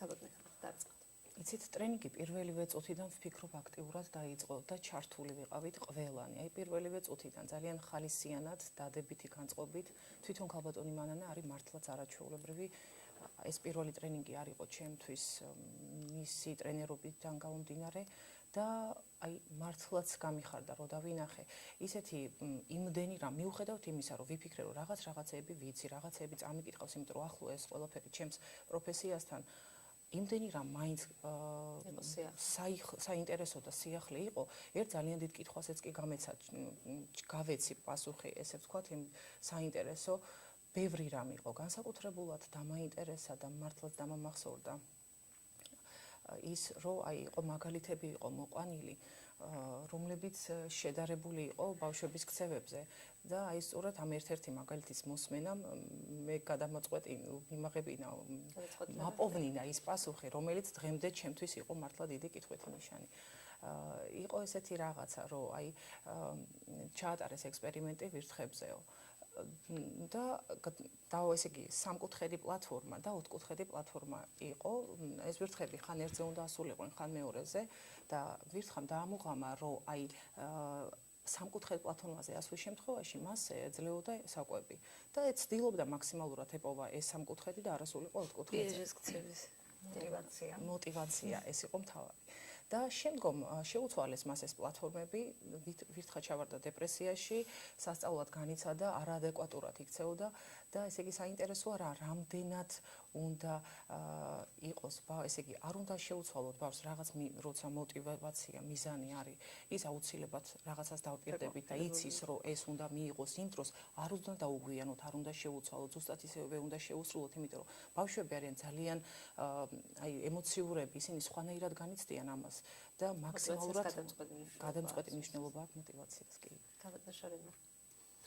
გაბატონებთ, დავიწყოთ. იცით, ტრენინგი პირველივე წუთიდან ვფიქრობ აქტიურად დაიწყო და ჩართული ვიყავით ყველანი. აი პირველივე წუთიდან ძალიან ხალისიანად, დადებითი განწყობით, თვითონ ქალბატონი მანანა არის მართლაც არაჩვეულებრივი. ეს პირველი ტრენინგი არ იყო ჩემთვის მისი ტრენერობიდან გამომდინარე და აი მართლაც გამიხარდა რომ დავინახე ისეთი იმდენი რამ მიუხედავთ იმისა რომ ვიფიქრე რომ რაღაცეები ვიცი, რაღაცეები წამიკითხავს, იმიტომ რომ ახლო ეს ყველაფერი ჩემს პროფესიასთან იმდენი რამ მაინც საინტერესო და სიახლე იყო, ერთ ძალიან დიდ კითხვასაც კი გამეცა, გავეცი პასუხი, ესე ვთქვათ, იმ საინტერესო ბევრი რამ იყო განსაკუთრებულად დამაინტერესა და მართლაც დამამახსოვრდა ის რომ აი იყო მაგალითები იყო მოყვანილი რომლებიც შედარებული იყო ბავშვების ქცევებზე და აი სწორად ამ ერთ-ერთი მაგალითის მოსმენამ მე გადამოწყვეტი მიმაღებინა მაპოვნინა ის პასუხი რომელიც დღემდე ჩემთვის იყო მართლა დიდი კითხვით ნიშანი იყო ესეთი რაღაცა რომ აი ჩაატარეს ექსპერიმენტი ვირთხებზეო და ესე იგი სამკუთხედი პლატფორმა და ოთხკუთხედი პლატფორმა იყო ეს ვირთხები ხან ერთზე უნდა ასულიყვნენ ხან მეორეზე და ვირთხამ დაამუღამა რომ აი სამკუთხედ პლატფორმაზე ასვლის შემთხვევაში მას ეძლეოდა საკვები და ცდილობდა მაქსიმალურად ეპოვა ეს სამკუთხედი და არასულიყო ოთხკუთხედზე мотивация ეს იყო მთავარი და შემდგომ შეუცვალეს მას ეს პლატფორმები ვირთხა ჩავარდა დეპრესიაში სასწავლად განიცადა არაადეკვატურად იქცეოდა და ესე იგი საინტერესოა რა რამდენად უნდა იყოს ესე იგი არ უნდა შეუცვალოთ ბავშვს რაღაც როცა мотивация მიზანი არის ის აუცილებლად რაღაცას დავპირდებით და იცის რომ ეს უნდა მიიღოს იმ დროს არ უნდა დაუგვიანოთ არ უნდა შეუცვალოთ ზუსტად ისევე უნდა შეუსრულოთ იმიტომ რომ ბავშვები არიან ძალიან აი ემოციურები ისინი სხვანაირად განიცდიან ამას და მაქსიმალურად გადამწყვეტი მნიშვნელობა აქვს мотивациას კი გავადაშორებთ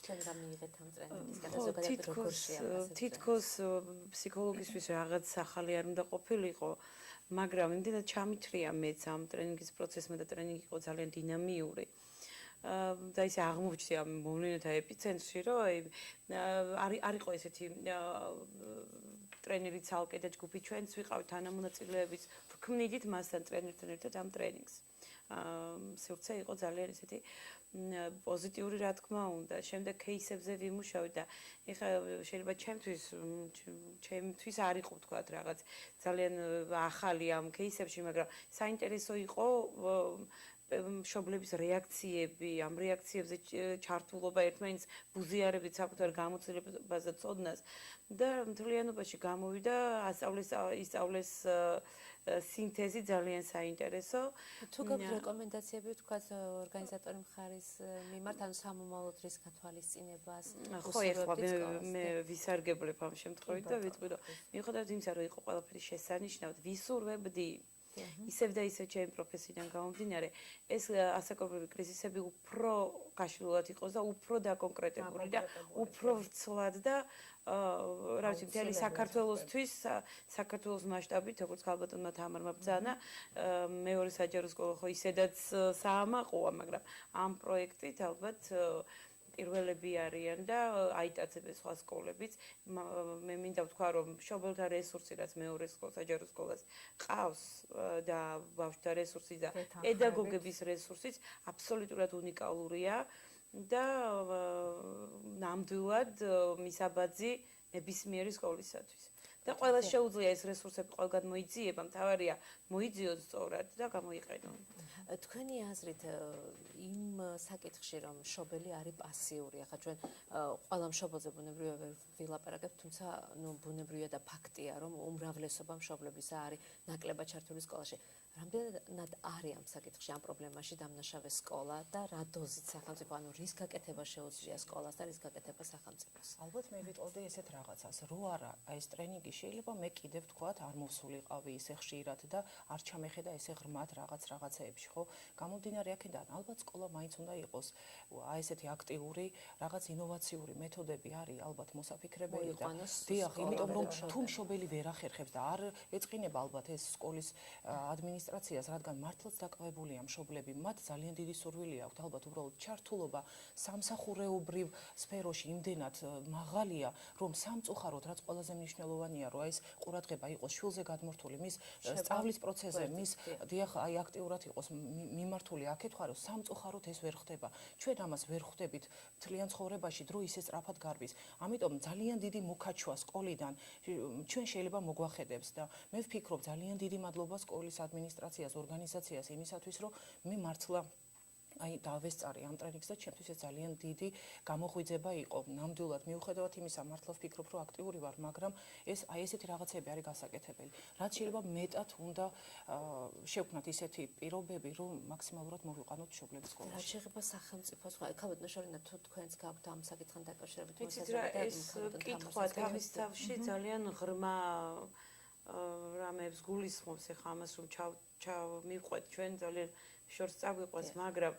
ჩვენ რა მიიღეთ ამ ტრენინგისგან და ზოგადად როგორ შეაფასებთ თითქოს ფსიქოლოგისთვის რაღაც ახალი არ უნდა ყოფილიყო მაგრამ იმდენად ჩამithრია მეც ამ ტრენინგის პროცესმა და ტრენინგი იყო ძალიან დინამიური და ისე აღმოჩნდა ამ მოვლენათა ეპიცენტრში რომ არ იყო ესეთი ტრენერი ცალკე და ჯგუფი ჩვენც ვიყავით თანამონაწილეების ვქმნიდით მასთან ტრენერთან ერთად ამ ტრენინგს სივრცე იყო ძალიან ესეთი პოზიტიური რა თქმა უნდა შემდეგ кейსებზე ვიმუშავეთ და ეხლა შეიძლება ჩემთვის არ იყო თქვა რაღაც ძალიან ახალი ამ кейსებში მაგრამ საინტერესო იყო მშობლების რეაქციები ამ რეაქციებზე ჩართულობა ერთმანეთს ბუზიარებით საკუთარ გამოცდილებაზე წოდნას და მთლიანობაში გამოვიდა ისწავლეს სინთეზი ძალიან საინტერესო. თუ გაქვთ რეკომენდაციები ვთქვათ ორგანიზატორი მხარის მიმართ ან სამომავლოდ რის გათვალისწინებას? ხო, ეხლა მე ვისარგებლებ ამ შემთხვევით და ვიტყვი რომ მიუხედავად იმისა რომ იყო ყველაფერი შესანიშნავად ვისურვებდი ისევ და ისევ ჩემი პროფესიიდან გამომდინარე ეს ასაკობრივი კრიზისები უფრო გაშლილად იყოს და უფრო დაკონკრეტებული და უფრო ვრცლად და რა ვიცი მთელი საქართველოსთვის საქართველოს მასშტაბით როგორც ქალბატონმა თამარმა ბრძანა მეორე საჯარო სკოლა ხო ისედაც საამაყოა მაგრამ ამ პროექტით ალბათ პირველები არიან და აიტაცებენ სხვა სკოლებიც მე მინდა ვთქვა რომ მშობელთა რესურსი რაც მეორე საჯარო სკოლას ყავს და ბავშვთა რესურსი და პედაგოგების რესურსიც აბსოლუტურად უნიკალურია და ნამდვილად მისაბაძი ნებისმიერი სკოლისათვის და ყველა შეუძლია ეს რესურსები ყველგან მოიძიება მთავარია მოიძიოს სწორად და გამოიყენონ თქვენი აზრით იმ საკითხში რომ მშობელი არის პასიური ახლა ჩვენ ყველა მშობელზე ბუნებრივია ვილაპარაკებთ თუმცა ნუ ბუნებრივია და ფაქტია რომ უმრავლესობა მშობლებისა არის ნაკლებად ჩართული სკოლაში რამდენად არის ამ საკითხში ამ პრობლემაში დამნაშავე სკოლა და რა დოზით სახელმწიფო, ანუ რის გაკეთება შეუძლია სკოლას და რის გაკეთება სახელმწიფოს? ალბათ მე ვიტყოდი ესეთ რაღაცას, რო არა ეს ტრენინგი შეიძლება მე კიდევ ვთქვათ არ მოვსულიყავი ისე ხშირად და არ ჩამეხედა ესე ღრმად რაღაცეებში, ხო? გამომდინარე აქედან, ალბათ სკოლა მაინც უნდა იყოს აი ესეთი აქტიური, რაღაც ინოვაციური მეთოდები არის ალბათ მოსაფიქრებელი და დიახ, იმიტომ რომ თუ მშობელი ვერ ახერხებს და არ ეწყინება ალბათ ეს სკოლის ადმინისტრაციას, რადგან მართლაც დაკავებულია მშობლები, მათ ძალიან დიდი სურვილი აქვთ ალბათ უბრალოდ ჩართულობა სამსახურეობრივ სფეროში იმდენად მაღალია, რომ სამწუხაროდ რაც ყველაზე მნიშვნელოვანია, რომ ეს ყურადღება იყოს შვილზე გადმორთული, მის სწავლის პროცესზე, მის დიახ, აი აქტიურად იყოს მიმართული აქეთქვა, რომ სამწუხაროდ ეს ვერ ხდება. ჩვენ ამას ვერ ხვდებით მთლიან ცხოვრებაში, დრო ისე სწრაფად გარბის. ამიტომ ძალიან დიდი მუქაჩვია სკოლიდან ჩვენ შეიძლება მოგვახედებს და მე ვფიქრობ ძალიან დიდი მადლობა სკოლის ადმინისტრაციას, ორგანიზაციას იმისათვის, რომ მე მართლა აი დავესწარი ამ ტრენინგს და ჩემთვის ეს ძალიან დიდი გამოღვიძება იყო. ნამდვილად მიუხედავად იმისა, მართლა ვფიქრობ, რომ აქტიური ვარ, მაგრამ ეს აი ესეთი რაღაცები არის გასაკეთებელი. რაც შეიძლება მეტად უნდა შევქმნათ ისეთი პირობები, რომ მაქსიმალურად მოვიყვანოთ მშობლები რა სკოლაში. შეიძლება სახელმწიფო სხვა ეკავეთ ნაშორინა თუ თქვენს გაქვთ ამ საკითხთან დაკავშირებით ვიცით რა ეს კითხვა თავის თავში ძალიან ღრმა რამებს გულისხმობს ახლა ამას რომ მივყვეთ ჩვენ ძალიან შორს წაგვიყვას, მაგრამ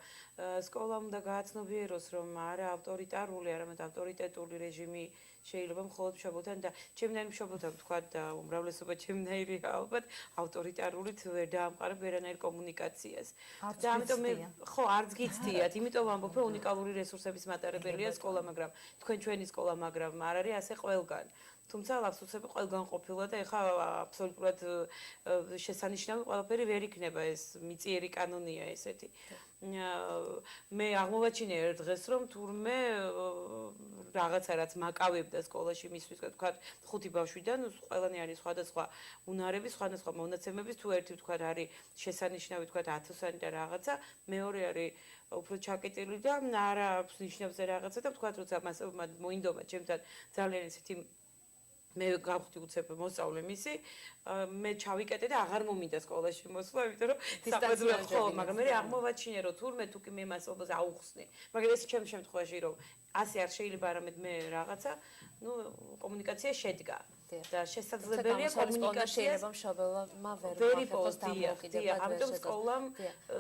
სკოლა უნდა გააცნობიეროს, რომ არა ავტორიტარული, არამედ ავტორიტეტული რეჟიმი შეიძლება მხოლოდ მშობელთან და ჩემნაირ მშობელთან ვთქვა და უმრავლესობა ჩემნაირი ალბათ ავტორიტარულით ვერ დაამყარებ ვერანაირ კომუნიკაციას. და ამიტომ მე ხო არც გიცდიათ, იმიტომ ვამბობ, რომ უნიკალური რესურსების მატარებელია სკოლა, მაგრამ თქვენ ჩვენი სკოლა, მაგრამ არ არის ასე ყველგან. თუმცა ლაფსუცები ყველგან ყოფილა და ეხლა აბსოლუტურად შესანიშნავი ყველაფერი ვერ იქნება ეს მიწიერი კანონია ესეთი. მე აღმოვაჩინე ერთ დღეს რომ თურმე რაღაცა რაც მაკავებდა სკოლაში მისთვის თქვა 5 ბავშვიდან ყველანი არის სხვადასხვა უნარების, სხვადასხვა მონაცემების, თუ ერთი თქვა არის შესანიშნავი თქვა 1000-იანი და რაღაცა, მეორე არის უფრო ჩაკეტილი და არა აქვს ნიშნავს რაღაცა და თქვა როცა მას მოინდომა ჩემთან ძალიან ისეთი მე გავხდი უცებ მოსწავლე მისი, მე ჩავიკეტე და აღარ მომინდა სკოლაში მოსვლა, იმიტომ რომ დისტანცია ხო, მაგრამ მე აღმოვაჩინე რომ თურმე თუ კი მე მასწავლებლებს აუხსნი, მაგრამ ეს ჩემს შემთხვევაში რომ ასე არ შეიძლება არამედ მე რაღაცა, ნუ კომუნიკაცია შედგა. და შესაძლებელია კომუნიკაცია შეიძლება მშობელმა ვერ იპოვოს დამოუკიდებლად. ამიტომ სკოლამ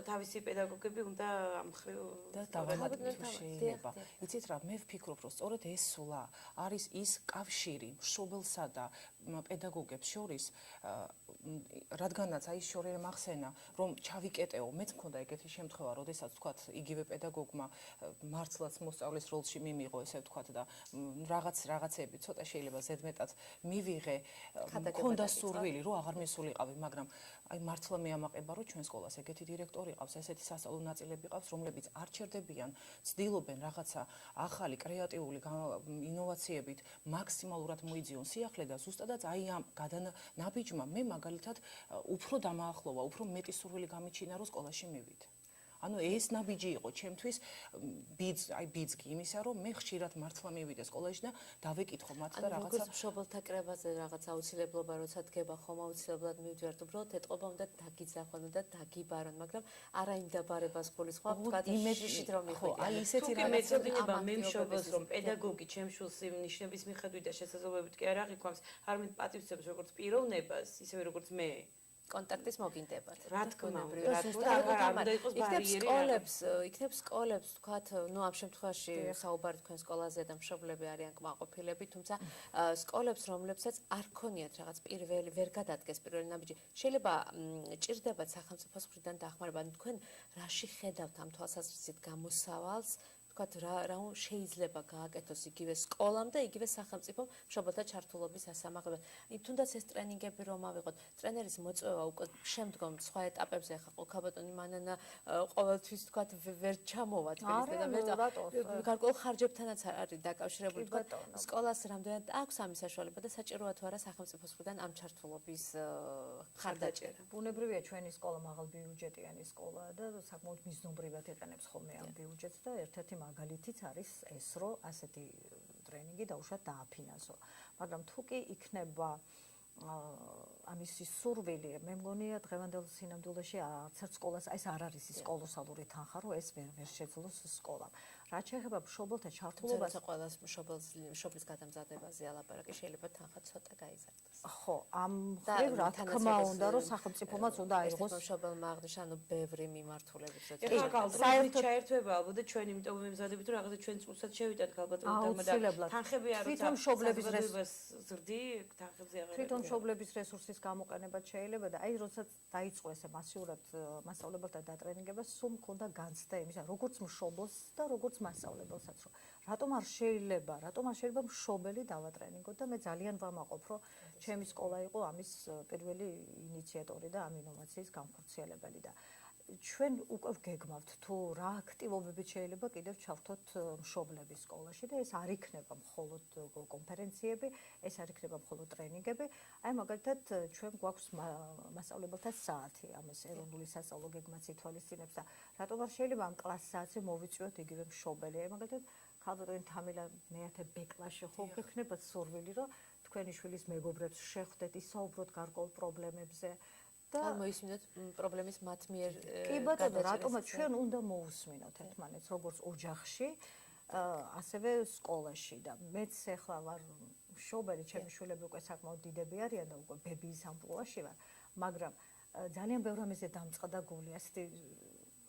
თავისი პედაგოგები უნდა ამ მხრივ და დავამატოთ თუ შეიძლება. იცით რა, მე ვფიქრობ, რომ სწორედ ეს სულა არის ის კავშირი მშობელსა და პედაგოგებს შორის, რადგანაც აი შორე მახსენა, რომ ჩავიკეტეო, მეც მქონდა ეგეთი შემთხვევა, როდესაც თქვათ იგივე პედაგოგმა მართლაც მოსწავლის როლში მიმიღო, ესე ვთქვათ და რაღაცები ცოტა შეიძლება ზედმეტად მივიღე, მქონდა სურვილი, რომ აღარ მესულიყავი, მაგრამ აი მართლა მეამაყება, რომ ჩვენ სკოლას ეგეთი დირექტორი ყავს, ესეთი სასწავლო ნაწილები ყავს, რომლებიც არ ჩერდებიან, ცდილობენ რაღაცა ახალი, კრეატიული ინოვაციებით მაქსიმალურად მოიძიონ სიახლე და ზუსტადაც აი ამ გადანაბიჯმა მე მაგალითად უფრო დამაახლოვა, უფრო მეტი სურვილი გამიჩინა, რომ სკოლაში მივიდე. ანუ ეს ნაბიჯი იყო ჩემთვის ბიძგი იმისა, რომ მე ხშირად მართლა მივიდე სკოლაში და დავეკითხო მათ და რაღაცა. როგორც მშობელთა კრებაზე რაღაც აუცილებლობა, როცა დგება ხომ აუცილებლად მივდივართ, უბრალოდ ეთყობა უნდა დაგიძახონ და დაგიბარონ, მაგრამ არა იმ დაბარებას გულისხმობ, თქვა იმედით რომ ხო, აი ესეთი მეცოდინება მე მშობელს რომ პედაგოგი ჩემ შვილს იმ ნიშნების მიხედვით და შესაძლებლობით კი არ აღიქვამს, არამედ პატივცემს როგორც პიროვნებას, ისევე როგორც მე. კონტაქტის მოგინდებათ. რა თქმა უნდა, არ უნდა იყოს ბარიერი. იქნებ სკოლებს, თქვათ, ნუ ამ შემთხვევაში საუბარი თქვენ სკოლაზე და მშობლები არიან კმაყოფილები, თუმცა სკოლებს, რომლებსაც არ ქონიათ რაღაც პირველი ვერ გადადგეს პირველი ნაბიჯი, შეიძლება ჭირდებათ სახელმწიფოს მხრიდან დახმარება. თქვენ რაში ხედავთ ამ თვალსაზრისით გამოსავალს? თქვათ რა შეიძლება გააკეთოს იგივე სკოლამ და იგივე სახელმწიფომ მშობელთა ჩართულობის ასამაღლებლად. თუნდაც ეს ტრენინგები რომ ავიღოთ, ტრენერის მოწვევა უკვე შემდგომ სხვა ეტაპებზე ახლა ყოქაბატონი მანანა ყოველთვის თქვათ ვერ ჩამოვა თბილისიდან და ვერ გარკვეულ ხარჯებთანაც არის დაკავშირებული თქვათ სკოლას რამდენად აქვს ამის საშუალება და საჭიროა თუ არა სახელმწიფოს მხრიდან ამ ჩართულობის ხარდაჭერა. ბუნებრივია ჩვენი სკოლა მაღალ ბიუჯეტიანი სკოლაა და საკმაოდ მიზნობრივად იყენებს ხოლმე ამ ბიუჯეტს და ერთ-ერთი მაგალითიც არის ეს, რომ ასეთი ტრენინგი დაუშვათ დააფინანსო. მაგრამ თუ კი იქნება ამის სურვილი, მე მგონია დღევანდელ სინამდვილეში არც ერთ სკოლას ეს არ არის ის კოლოსალური თანხა, რომ ეს ვერ შეძლოს სკოლამ. რაც შეეხება მშობელთა ჩართულობას, თუმცა ყველას მშობლის გადამზადებაზე ალაპარაკი შეიძლება თანხა ცოტა გაიზარდეს. ხო, ამ მხრივ რა თქმა უნდა, რომ სახელმწიფომაც უნდა აიღოს მშობელმა აღნიშნა, ანუ ბევრი მიმართულებით საერთოდ ჩაერთვება ალბათ და ჩვენ იმიტომ ვიმზადებით, რომ რაღაცა ჩვენ წუსაც შევიტანთ ალბათ აუცილებლად. თანხები არ თვითონ მშობლების ზრდი, თანხებზე აღარ თვითონ მშობლების რესურსის გამოყენებაც შეიძლება და აი როდესაც დაიწყო ესე მასიურად მასწავლებელთა დატრენინგება, სულ მქონდა განცდა იმისა, როგორც მშობელს და როგორც მასწავლებელსაც, რომ რატომ არ შეიძლება მშობელი დავატრენინგოთ და მე ძალიან ვამაყობ, რომ ჩემი სკოლა იყო ამის პირველი ინიციატორი და ამ ინოვაციის განხორციელებელი და ჩვენ უკვე გეგმავთ თუ რა აქტივობებით შეიძლება კიდევ ჩავთოთ მშობლების სკოლაში და ეს არ იქნება მხოლოდ კონფერენციები, ეს არ იქნება მხოლოდ ტრენინგები. აი მაგალითად ჩვენ გვაქვს მასწავლებელთა საათი, ამას ეროვნული სასწავლო გეგმაც ითვალისწინებს და რატომ არ შეიძლება ამ კლას საათზე მოვიწვიოთ იგივე მშობელი. აი მაგალითად ქალბატონი თამილა მეათე ბ კლასში ხო გექნებათ სურვილი, რომ თქვენი შვილის მეგობრებს შეხვდეთ, ისაუბროთ გარკვეულ პრობლემებზე. და მოისმინოთ პრობლემის მათ მიერ კი ბატონო, რატომაც ჩვენ უნდა მოусმინოთ ერთმანეთს როგორც ოჯახში, ასევე სკოლაში და მეც ახლა ვარ მშობელი, ჩემი შვილები უკვე საკმაოდ დიდები არიან და უკვე ბებიის ამპლუაში ვარ, მაგრამ ძალიან ბევრ რამეზე დამწყდა გული, ასეთი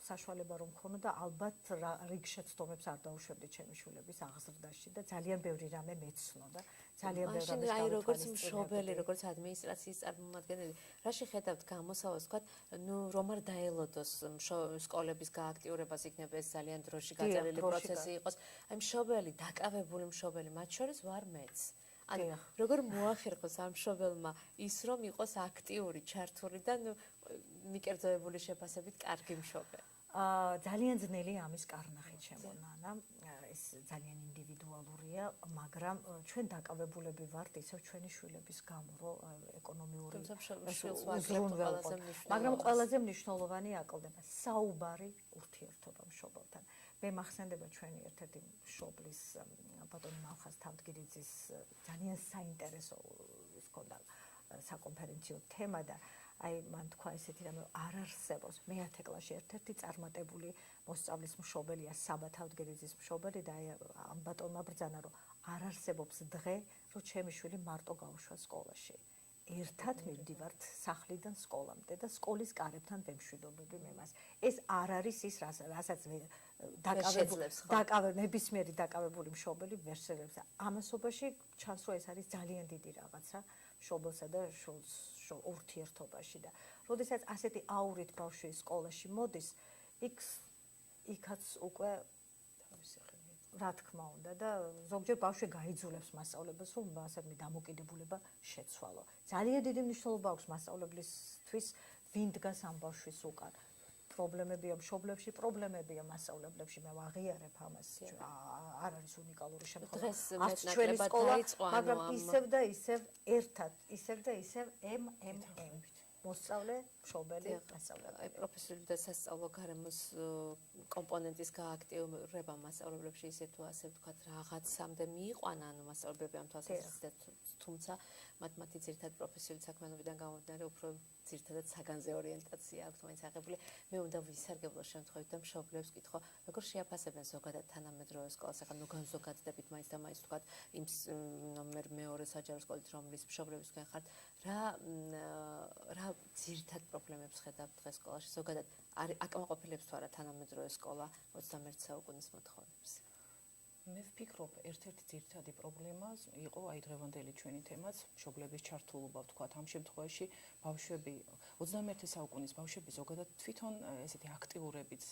საშუალება რომ მქონოდა, ალბათ რიგ შეცდომებს არ დაუშვებდი ჩემი შვილების აღზრდაში და ძალიან ბევრი რამე მეცნო და ძალიან ბევრ რამეს აი როგორც მშობელი, როგორც ადმინისტრაციის წარმომადგენელი, რა შეხედავთ გამოსავალს, ვთქვათ, ნუ რომ არ დაელოდოს სკოლების გააქტიურებას, იქნება ეს ძალიან დროში გაძლიერებული პროცესი იყოს. აი მშობელი, დაკავებული მშობელი, მათ შორის ვარ მეც. ანუ როგორ მოახერხოს ამ მშობელმა ის რომ იყოს აქტიური, ჩართული და ნუ მიკერძოებული შეფასებით კარგი მშობელი. ძალიან ძნელი ამის კარნახი ჩემონა, ეს ძალიან ინდივიდუალურია, მაგრამ ჩვენ დაკავებულები ვართ ისევ ჩვენი შვილების გამო, რომ ეკონომიური უზრუნველყოფა, მაგრამ ყველაზე მნიშვნელოვანი აკლდება საუბარი ურთიერთობა მშობელთან. მე მახსენდება ჩვენი ერთ-ერთი მშობლის ბატონი მალხაზ თავდგირიძის ძალიან საინტერესო ის ქონდა საკონფერენციო თემა და აი მან თქვა ესეთი რამე არ არსებობს მე-10 კლასში ერთ-ერთი წარმატებული მოსწავლის მშობელია საბა თავდგირიძის მშობელი და აი ამ ბატონმა ბრძანა რომ არ არსებობს დღე რომ ჩემი შვილი მარტო გაუშვა სკოლაში ერთად მივდივართ სახლიდან სკოლამდე და სკოლის კარებთან ვემშვიდობები მე მას ეს არ არის ის რასაც ნებისმიერი დაკავებული მშობელი ვერ შეიძლება ამასობაში ჩანს რომ ეს არის ძალიან დიდი რაღაცა მშობელსა და შვილს ურთიერთობაში და როდესაც ასეთი აურით ბავშვი სკოლაში მოდის იქაც უკვე რა თქმა უნდა და ზოგჯერ ბავშვი გაიძულებს მასწავლებლებს რომ ასეთი დამოკიდებულება შეცვალო. ძალიან დიდი მნიშვნელობა აქვს მასწავლებლისთვის ვინ დგას ამ ბავშვის უკან. პრობლემებია მშობლებში, პრობლემებია მასწავლებლებში, მე ვაღიარებ ამას. არ არის უნიკალური შემთხვევა. დღეს ჩვენი სკოლა მაგრამ ისევ და ისევ ერთად, ისევ და ისევ MMM მოსწავლე, მშობელი, მასწავლებელი. აი პროფესიული და სასწავლო გარემოს კომპონენტის გააქტიურება მასწავლებლებში ისე თუ ასე ვთქვათ რაღაცამდე მიიყვანა, ანუ მასწავლებლები ამ თვალსაზრისით, თუმცა მათი ძირითად პროფესიული საქმიანობიდან გამომდინარე უფრო ძირითადად საგანზე ორიენტაცია აქვს მაინც აღებული. მე უნდა ვისარგებლო შემთხვევით და მშობლებს ვკითხო, როგორ შეაფასებენ ზოგადად თანამედროვე სკოლას, ახლა ნუ განზოგადდებით მაინც და მაინც ვთქვათ იმ ნომერ მეორე საჯარო სკოლით, რომლის მშობლების თქვენ ხართ, რა ძირითად პრობლემებს ხედავთ დღეს სკოლაში, ზოგადად აკმაყოფილებს თუ არა თანამედროვე სკოლა 21 საუკუნის მოთხოვნებს? მე ვფიქრობ, ერთ-ერთი ძირითადი პრობლემა იყო აი დღევანდელი ჩვენი თემაც, მშობლების ჩართულობა, ვთქვათ, ამ შემთხვევაში ბავშვები 21 საუკუნის ბავშვები ზოგადად თვითონ ესეთი აქტიურებით,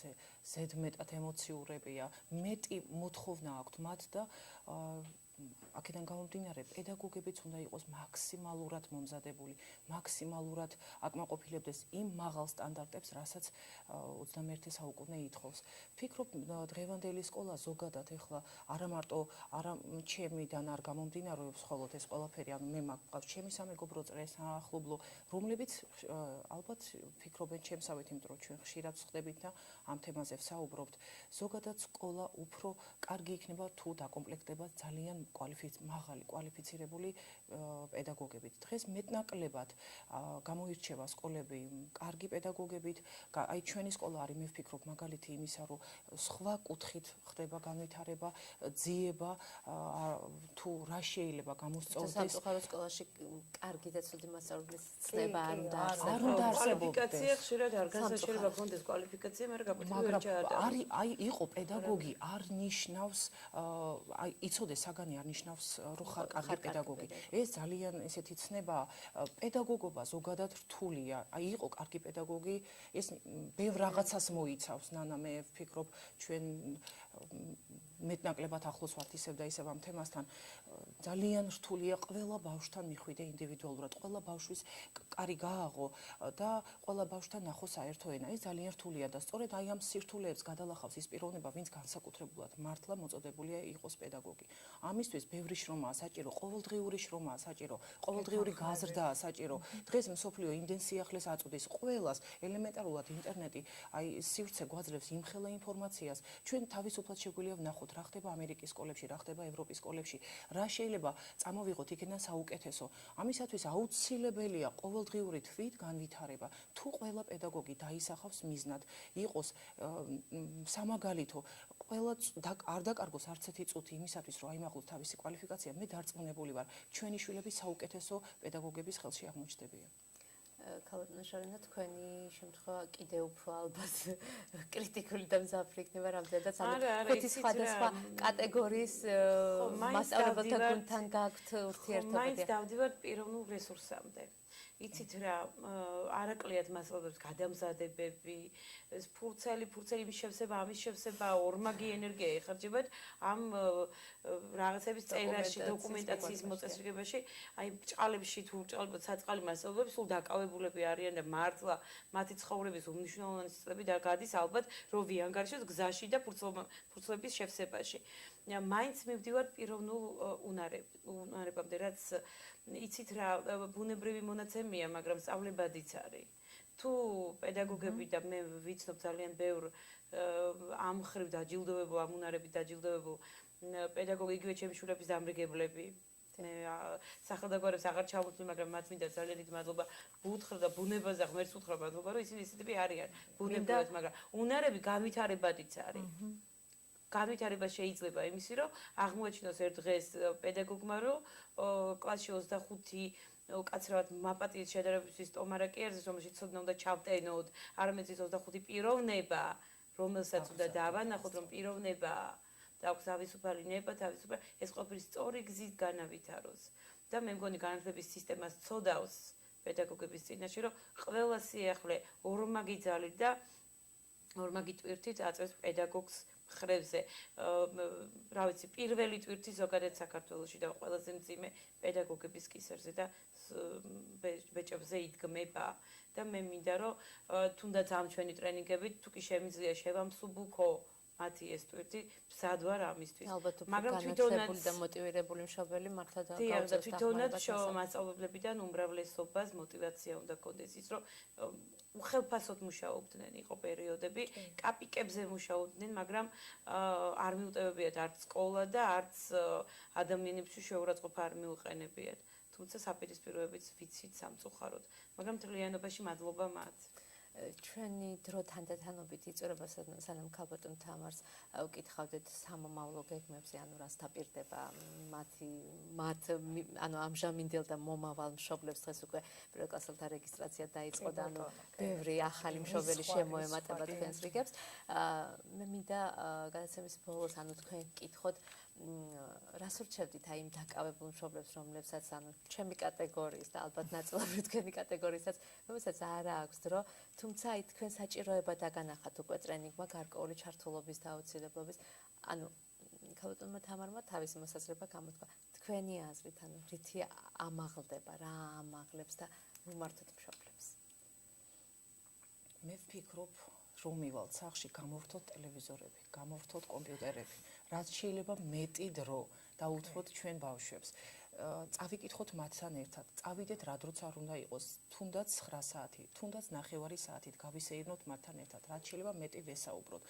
ზედმეტად ემოციურებია, მეტი მოთხოვნა აქვთ მათ და აქედან გამომდინარე, პედაგოგებიც უნდა იყოს მაქსიმალურად მომზადებული, მაქსიმალურად აკმაყოფილებდეს იმ მაღალ სტანდარტებს, რასაც 21 საუკუნე ითხოვს. ვფიქრობ, დღევანდელი სკოლა ზოგადად ეხლა არა მარტო ჩემიდან არ გამომდინარეობს მხოლოდ ეს ყველაფერი, ანუ მე მყავს ჩემი სამეგობრო წრესაახლობლო, რომლებიც ალბათ ვფიქრობენ ჩემსავით, იმიტომ რომ ჩვენ ხშირად ვხდებით და ამ თემაზე ვსაუბრობთ. ზოგადად სკოლა უფრო კარგი იქნება თუ დაკომპლექტდება ძალიან მაღალი კვალიფიცირებული პედაგოგებით. დღეს მეტნაკლებად გამოირჩევა სკოლები კარგი პედაგოგებით. აი ჩვენი სკოლა არის, მე ვფიქრობ, მაგალითი იმისა, რომ სხვა კუთხით ხდება განვითარება, ძიება, თუ რა შეიძლება გამოსწორდეს. სამწუხაროდ სკოლაში კარგი და ცუდი მასწავლებლის ცნება არ უნდა არ უნდა კვალიფიკაცია ხშირად არ განსაჩერება გქონდეს კვალიფიკაცია, მაგრამ აი იყო პედაგოგი არ ნიშნავს აი იცოდეს საგანი არ ნიშნავს რომ ხარ კარგი პედაგოგი. ეს ძალიან ესეთი ცნება პედაგოგობა ზოგადად რთულია. აი იყო კარგი პედაგოგი, ეს ბევრ რაღაცას მოიცავს. ნანა მე ვფიქრობ ჩვენ მეტნაკლებად ახლოს ვართ ისევ და ისევ ამ თემასთან. ძალიან რთულია ყველა ბავშვთან მიხვიდე ინდივიდუალურად. ყველა ბავშვის კარი გააღო და ყველა ბავშვთან ნახო საერთო ენა. ეს ძალიან რთულია და სწორედ აი ამ სირთულეებს გადალახავს ის პიროვნება, ვინც განსაკუთრებულად მართლა მოწოდებულია იყოს პედაგოგი. ამისთვის ბევრი შრომაა საჭირო, ყოველდღიური შრომაა საჭირო, ყოველდღიური გაზრდაა საჭირო. დღეს მსოფლიო იმდენ სიახლეს აწვდის ყველას ელემენტარულად ინტერნეტი აი სივრცე გვაძლევს იმხელა ინფორმაციას. ჩვენ თავისუფლად შეგვიძლია ვნახოთ რა ხდება ამერიკის სკოლებში, რა ხდება ევროპის სკოლებში, რა შეიძლება წამოვიღოთ იქიდან საუკეთესო. ამისათვის აუცილებელია ყოველდღიური თვით განვითარება. თუ ყველა პედაგოგი დაისახავს მიზნად, იყოს სამაგალითო, ყველა არ დაკარგოს არც ერთი წუთი იმისათვის, რომ აიმაღლოს თავისი კვალიფიკაცია, მე დარწმუნებული ვარ, ჩვენი შვილები საუკეთესო პედაგოგების ხელში აღმოჩნდებიან. ქალბატონო შარინა, თქვენი შემთხვევა კიდევ უფრო ალბათ კრიტიკული და მზაფრი იქნება რამდენადაც ხუთი სხვადასხვა კატეგორიის მასწავლებელთა გუნდთან გაქვთ ურთიერთობა. მაინც დავდივართ პიროვნულ რესურსამდე. იცით რა, არაკლიათ მასწავლებელებს გადამზადებები, ფურცელი იმის შევსება, ამის შევსება, ორმაგი ენერგია ეხარჯებათ ამ რაღაცების წერაში, დოკუმენტაციის მოწესრიგებაში, აი ბრჭყალებში თუ ბრჭყალებად საწყალი მასწავლებლები სულ დაკავებულები არიან და მართლა მათი ცხოვრების უმნიშვნელოვანესი წლები გადის ალბათ რო ვიანგარიშოს გზაში და ფურცლების შევსებაში. მაინც მივდივარ პიროვნულ უნარებამდე, რაც იცით რა, ბუნებრივი მონაცემია, მაგრამ სწავლებადიც არის. თუ პედაგოგები და მე ვიცნობ ძალიან ბევრ ამ ხრივ დაჯილდოებულ, ამ უნარებით დაჯილდოებულ პედაგოგი, იგივე ჩემი შვილების დამრიგებლები. მე სახელდაგვარებს აღარ ჩავუწვი, მაგრამ მათ მინდა ძალიან დიდი მადლობა ვუთხრა და ბუნებაზე ღმერთს უთხრა მადლობა, რომ ისინი ისეთები არიან. ბუნებრივად, მაგრამ უნარები განვითარებადიც არის. განვითარება შეიძლება იმისი, რომ აღმოაჩინოს ერთ დღეს პედაგოგმა, რომ კლასში 25 უკაცრავად მაპატიეთ შედარებისთვის ტომარაკი არის, რომელშიც ცოდნა უნდა ჩავტენოთ, არამედ ის 25 პიროვნება, რომელსაც უნდა დავანახოთ, რომ პიროვნება და აქვს თავისუფალი ნება, თავისუფალი ეს ყოფილი სწორი გზით განავითაროს. და მე მგონი განათლების სისტემას ცოდავს პედაგოგების წინაშე, რომ ყველა სიახლე ორმაგი ძალით და ორმაგი ტვირთით აწევს პედაგოგს ხრევზე. რა ვიცი, პირველი ტვირთი ზოგადად საქართველოში და ყველაზე მძიმე პედაგოგების კისერზე და ბეჭებზე იდგმება. და მე მინდა, რომ თუნდაც ამ ჩვენი ტრენინგებით თუ კი შემიძლია შევამსუბუქო მათი ეს ტვირთი, მზად ვარ ამისთვის. მაგრამ თვითონაც და მოტივირებული მშობელი მართლა და თვითონაც მასწავლებლებიდან უმრავლესობას მოტივაცია უნდა გქონდეს ის, რომ უხელფასოდ მუშაობდნენ, იყო პერიოდები, კაპიკებზე მუშაობდნენ, მაგრამ არ მიუტევებიათ არც სკოლა და არც ადამიანებში შეურაცხყოფა არ მიუყენებიათ. თუმცა საპირისპიროებიც ვიცით სამწუხაროდ, მაგრამ მთლიანობაში მადლობა მათ. ჩვენი დრო თანდათანობით იწურება, სანამ ქალბატონ თამარს ვკითხავდეთ სამომავლო გეგმებზე, ანუ რას დაპირდება მათ ამჟამინდელ და მომავალ მშობლებს. დღეს უკვე პირველ კლასელთა რეგისტრაცია დაიწყო და ბევრი ახალი მშობელი შემოემატება თქვენს რიგებს. მე მინდა გადაცემის ბოლოს თქვენ გკითხოთ, რას ურჩევდით აი იმ დაკავებულ მშობლებს, რომლებსაც ჩემი კატეგორიის და ალბათ ნაწილობრივ თქვენი კატეგორისაც, რომელსაც არ აქვს დრო, თუმცა აი თქვენ საჭიროება დაგანახათ უკვე ტრენინგმა გარკვეული ჩართულობის და აუცილებლობის. ქალბატონმა თამარმა თავისი მოსაზრება გამოთქვა. თქვენი აზრით, რითი ამაღლდება, რა ამაღლებს და უმართოთ მშობლებს. მე ვფიქრობ, რომ მივალთ სახლში, გამოვთოთ ტელევიზორები, გამოვთოთ კომპიუტერები, რაც შეიძლება მეტი დრო დაუთმოთ ჩვენ ბავშვებს. წავიკითხოთ მათთან ერთად, წავიდეთ რა დროც არ უნდა იყოს, თუნდაც 9 საათი, თუნდაც 9:30 საათით გავისეირნოთ მათთან ერთად, რაც შეიძლება მეტი ვესაუბროთ.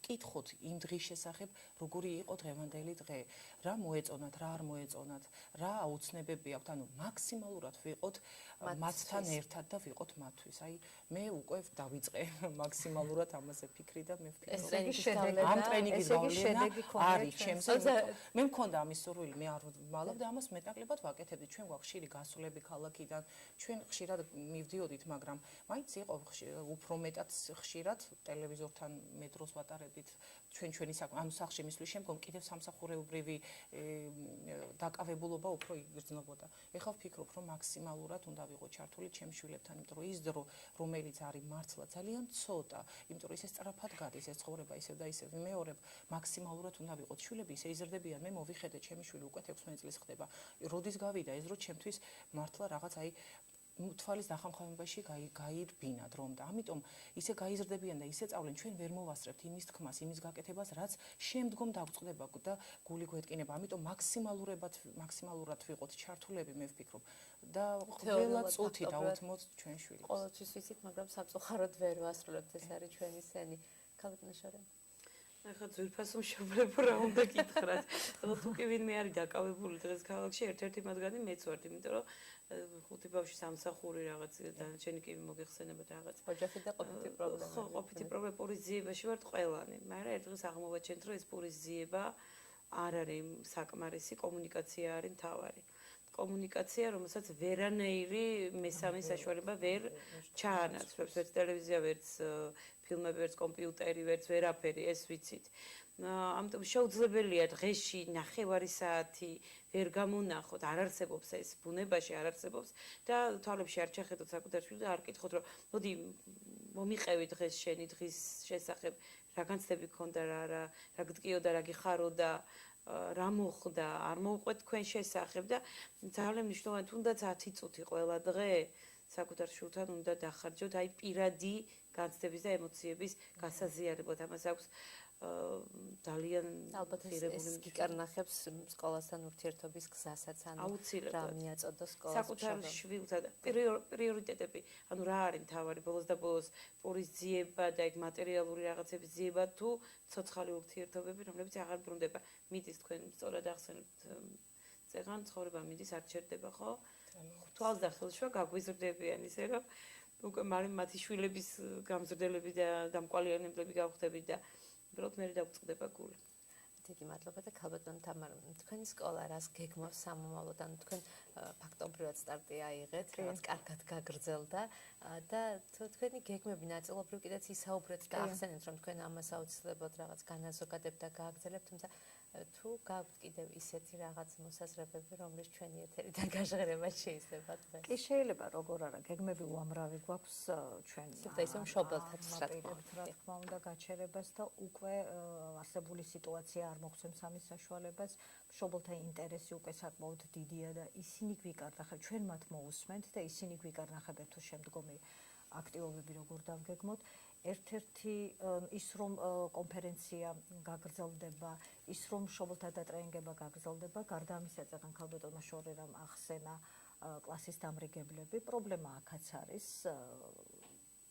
ვკითხოთ იმ დღის შესახებ, როგორი იყო დღევანდელი დღე, რა მოეწონათ, რა არ მოეწონათ, რა აუცნებები აქვთ, ანუ მაქსიმალურად ვიყოთ მათთან ერთად და ვიყოთ მათთვის. აი, მე უკვე დავიწყე მაქსიმალურად ამაზე ფიქრი და მე ვფიქრობ, ამ ტრენინგის გავლენა არის ჩემზე. მე მქონდა ამის სურვილი, მე არ ვალავ და ამას მეტნაკლებად ვაკეთებდი. ჩვენ გვაქვს ხშირი გასვლები ქალაქიდან, ჩვენ ხშირად მივდიოდით, მაგრამ მაინც იყო უფრო მეტად ხშირად ტელევიზორთან მეტროს ვატარებდით ჩვენი ანუ სახლში მისვლის შემდგომ კიდევ სამსახურეობრივი დაკავებულობა უფრო იგრძნობოდა. ეხლა ვფიქრობ, რომ მაქსიმალურად უნდა ვიყოთ ჩართული ჩემ შვილებთან, იმიტომ რომ ის დრო, რომელიც არის მართლა ძალიან ცოტა, იმიტომ რომ ისე სწრაფად გადის ეს ცხოვრება, ისევ და ისევ ვიმეორებ, მაქსიმალურად უნდა ვიყოთ. შვილები ისე იზრდებიან, მე მოვიხედე, ჩემი შვილი უკვე 16 წლის ხდება. როდის გავიდა ეს დრო, ჩემთვის მართლა რაღაც აი თვალის დახამხამებაში გაირბინა დრომ და ამიტომ ისე გაიზრდებიან და ისე წავლენ, ჩვენ ვერ მოვასწრებთ იმის თქმას, იმის გაკეთებას, რაც შემდგომ დაგვწყდება და გული გვეტკინება. ამიტომ მაქსიმალურად ვიყოთ ჩართულები, მე ვფიქრობ და ყველა წუთი დავუთმოთ ჩვენ შვილებს. ყოველთვის ვიცით, მაგრამ სამწუხაროდ ვერ ვასრულებთ, ეს არის ჩვენი სენი. ქალბატონო ახლა ძვირფასო მშობლებო რა უნდა გითხრათ. თუ კი ვინმე არის დაკავებული დღეს ქალაქში, ერთ-ერთი მათგანი მეც ვარ, იმიტომ რომ ხუთი ბავშვი სამსახური რაღაც დანარჩენი კი მოგეხსენებათ რაღაც. ოჯახი და ყოფითი პრობლემა. ხო, ყოფითი პრობლემა პურის ძიებაში ვართ ყველანი, მაგრამ ერთ დღეს აღმოვაჩენთ, რომ ეს პურის ძიება არ არის საკმარისი, კომუნიკაცია არის მთავარი. კომუნიკაცია, რომელსაც ვერანაირი მესამე საშუალება ვერ ჩაანაცვლებს, ვერც ტელევიზია, ვერც ფილმები, ვერც კომპიუტერი, ვერც ვერაფერი, ეს ვიცით. ამიტომ შეუძლებელია დღეში 9:30 საათი ვერ გამონახოთ, არ არსებობს ეს ბუნებაში, არ არსებობს და თვალებში არ ჩახედოთ საკუთარ შვილს და არ კითხოთ, რომ მოდი მომიყევი დღეს შენი დღის შესახებ, რა განცდები გქონდა, რა გტკიოდა, რა გიხაროდა, რა მოხდა, არ მოვყვეთ თქვენ შესახებ და ძალიან მნიშვნელოვანი თუნდაც 10 წუთი ყველა დღე საკუთარ შვილთან უნდა დახარჯოთ, აი პირადი განცდების და ემოციების გასაზიარებლად. ამას აქვს ძალიან ალბათ ეს გიკარნახებს სკოლასთან ურთიერთობის გზასაც, ანუ რა მიაწოდო სკოლას. საკუთარ შვილთან პრიორიტეტები, ანუ რა არის მთავარი ბოლოს და ბოლოს პურის ძიება და ეგ მატერიალური რაღაცების ძიება თუ ცოცხალი ურთიერთობები, რომლებიც აღარ ბრუნდება. მიდის თქვენ სწორად ახსენებთ წეღან ცხოვრება მიდის არ ჩერდება, ხო? თვალს და ხელშვა გაგვიზრდებიან ისე რომ უკვე მათი შვილების გამზრდელები და დამკვალიანებლები გავხდებით და უბრალოდ მე დაგვწყდება გული. დიდი მადლობა და ქალბატონო თამარ, თქვენი სკოლა რას გეგმავს სამომავლოდ, ანუ თქვენ ფაქტობრივად სტარტი აიღეთ, რაც კარგად გაგრძელდა და თქვენი გეგმები ნაწილობრივ კიდეც ისაუბრეთ და ახსენეთ, რომ თქვენ ამას აუცილებლად რაღაც განაზოგადებთ და გააგრძელებთ, თუმცა თუ გაქვთ კიდევ ისეთი რაღაც მოსაზრებები, რომლის ჩვენი ეთერიდან გაჟღერება შეიძლება დღეს? კი შეიძლება, როგორ არა, გეგმები უამრავი გვაქვს ჩვენ. და ისე მშობელთაც რა თქმა უნდა გაჩერებას და უკვე არსებული სიტუაცია არ მოგვცემს ამის საშუალებას. მშობელთა ინტერესი უკვე საკმაოდ დიდია და ისინი გვიკარნახებენ, ჩვენ მათ მოусმენთ და ისინი გვიკარნახებენ თუ შემდგომი აქტივობები როგორ დავგეგმოთ. ერთ-ერთი ის რომ კონფერენცია გაგრძელდება, ის რომ მშობელთა დატრენინგება გაგრძელდება, გარდა ამისა წეგან ქალბატონმა შორერამ ახსენა კლასის დამრიგებლები, პრობლემა აქაც არის.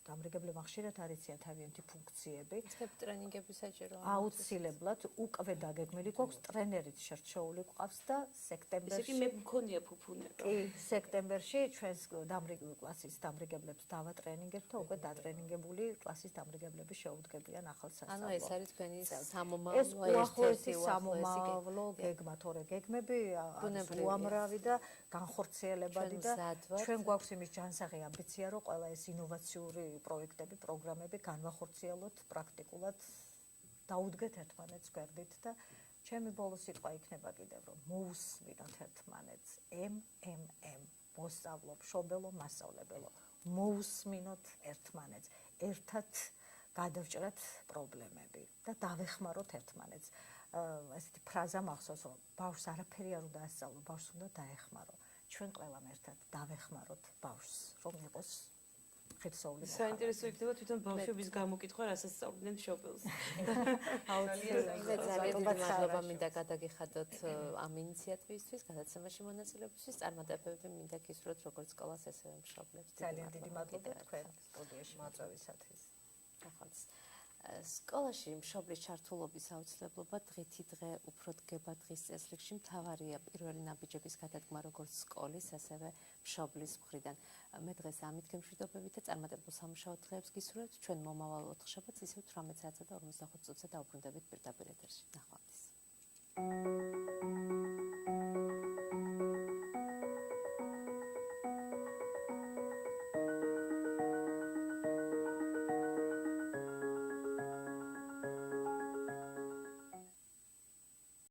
დამრიგებლებმა ხშირად არ იციან თავიანთი ფუნქციები. ეს ტრენინგები საჭიროა. აუცილებლად უკვე დაგეგმილი გვაქვს, ტრენერიც შერჩეული გვყავს და სექტემბერში. ესე კი მე მქონია ფუფუნება. კი, სექტემბერში ჩვენს კლასის დამრიგებლებს დავატრენინგებთ და უკვე დატრენინგებული კლასის დამრიგებლები შეუდგებიან ახალ სასწავლო. ანუ ეს არის თქვენი სამომავლო ეს უახლოესი სამომავლო გეგმა, თორე გეგმები უამრავი და განხორციელებადი და ჩვენ გვაქვს იმის ჯანსაღი ამბიცია, რომ ყველა ეს ინოვაციური პროექტები, პროგრამები განვახორციელოთ პრაქტიკულად, დაუდგეთ ერთმანეთს გვერდით და ჩემი ბოლო სიტყვა იქნება კიდევ, რომ მოусმინოთ ერთმანეთს, მოსწავლო, მშობელო, მასწავლებელო, მოусმინოთ ერთმანეთს, ერთად გადავჭრათ პრობლემები და დავეხმაროთ ერთმანეთს. ესეთი ფრაზა მახსოვს, რომ ბავშვს არაფერი არ უნდა ასწავლო, ბავშვს უნდა დაეხმარო. ჩვენ ყველამ ერთად დავეხმაროთ ბავშვს, რომ იყოს ღირსეული საინტერესო იქნება თვითონ ბავშვების გამოკითხვა, რასაც სწავლდნენ მშობელს. ძალიან დიდი მადლობა მინდა გადაგიხადოთ ამ ინიციატივისთვის, გადაცემაში მონაწილეობისთვის, წარმატებები მინდა გისურვოთ როგორც სკოლას, ესევე მშობლებს. ძალიან დიდი მადლობა თქვენ სტუდიაში მოწვევისათვის. ნახავთ. სკოლაში მშობლის ჩართულობის აუცილებლობა დღითი დღე უფრო დგება დღის წესრიგში. მთავარია პირველი ნაბიჯების გადადგმა როგორც სკოლის, ასევე მშობლის მხრიდან. მე დღეს ამით გემშვიდობებით და წარმატებულ სამუშაო დღეებს გისურვებთ. ჩვენ მომავალ 4 შაბათს ისევ 18 საათსა და 55 წუთზე დავუბრუნდებით პირდაპირ ეთერში. ნახვამდის.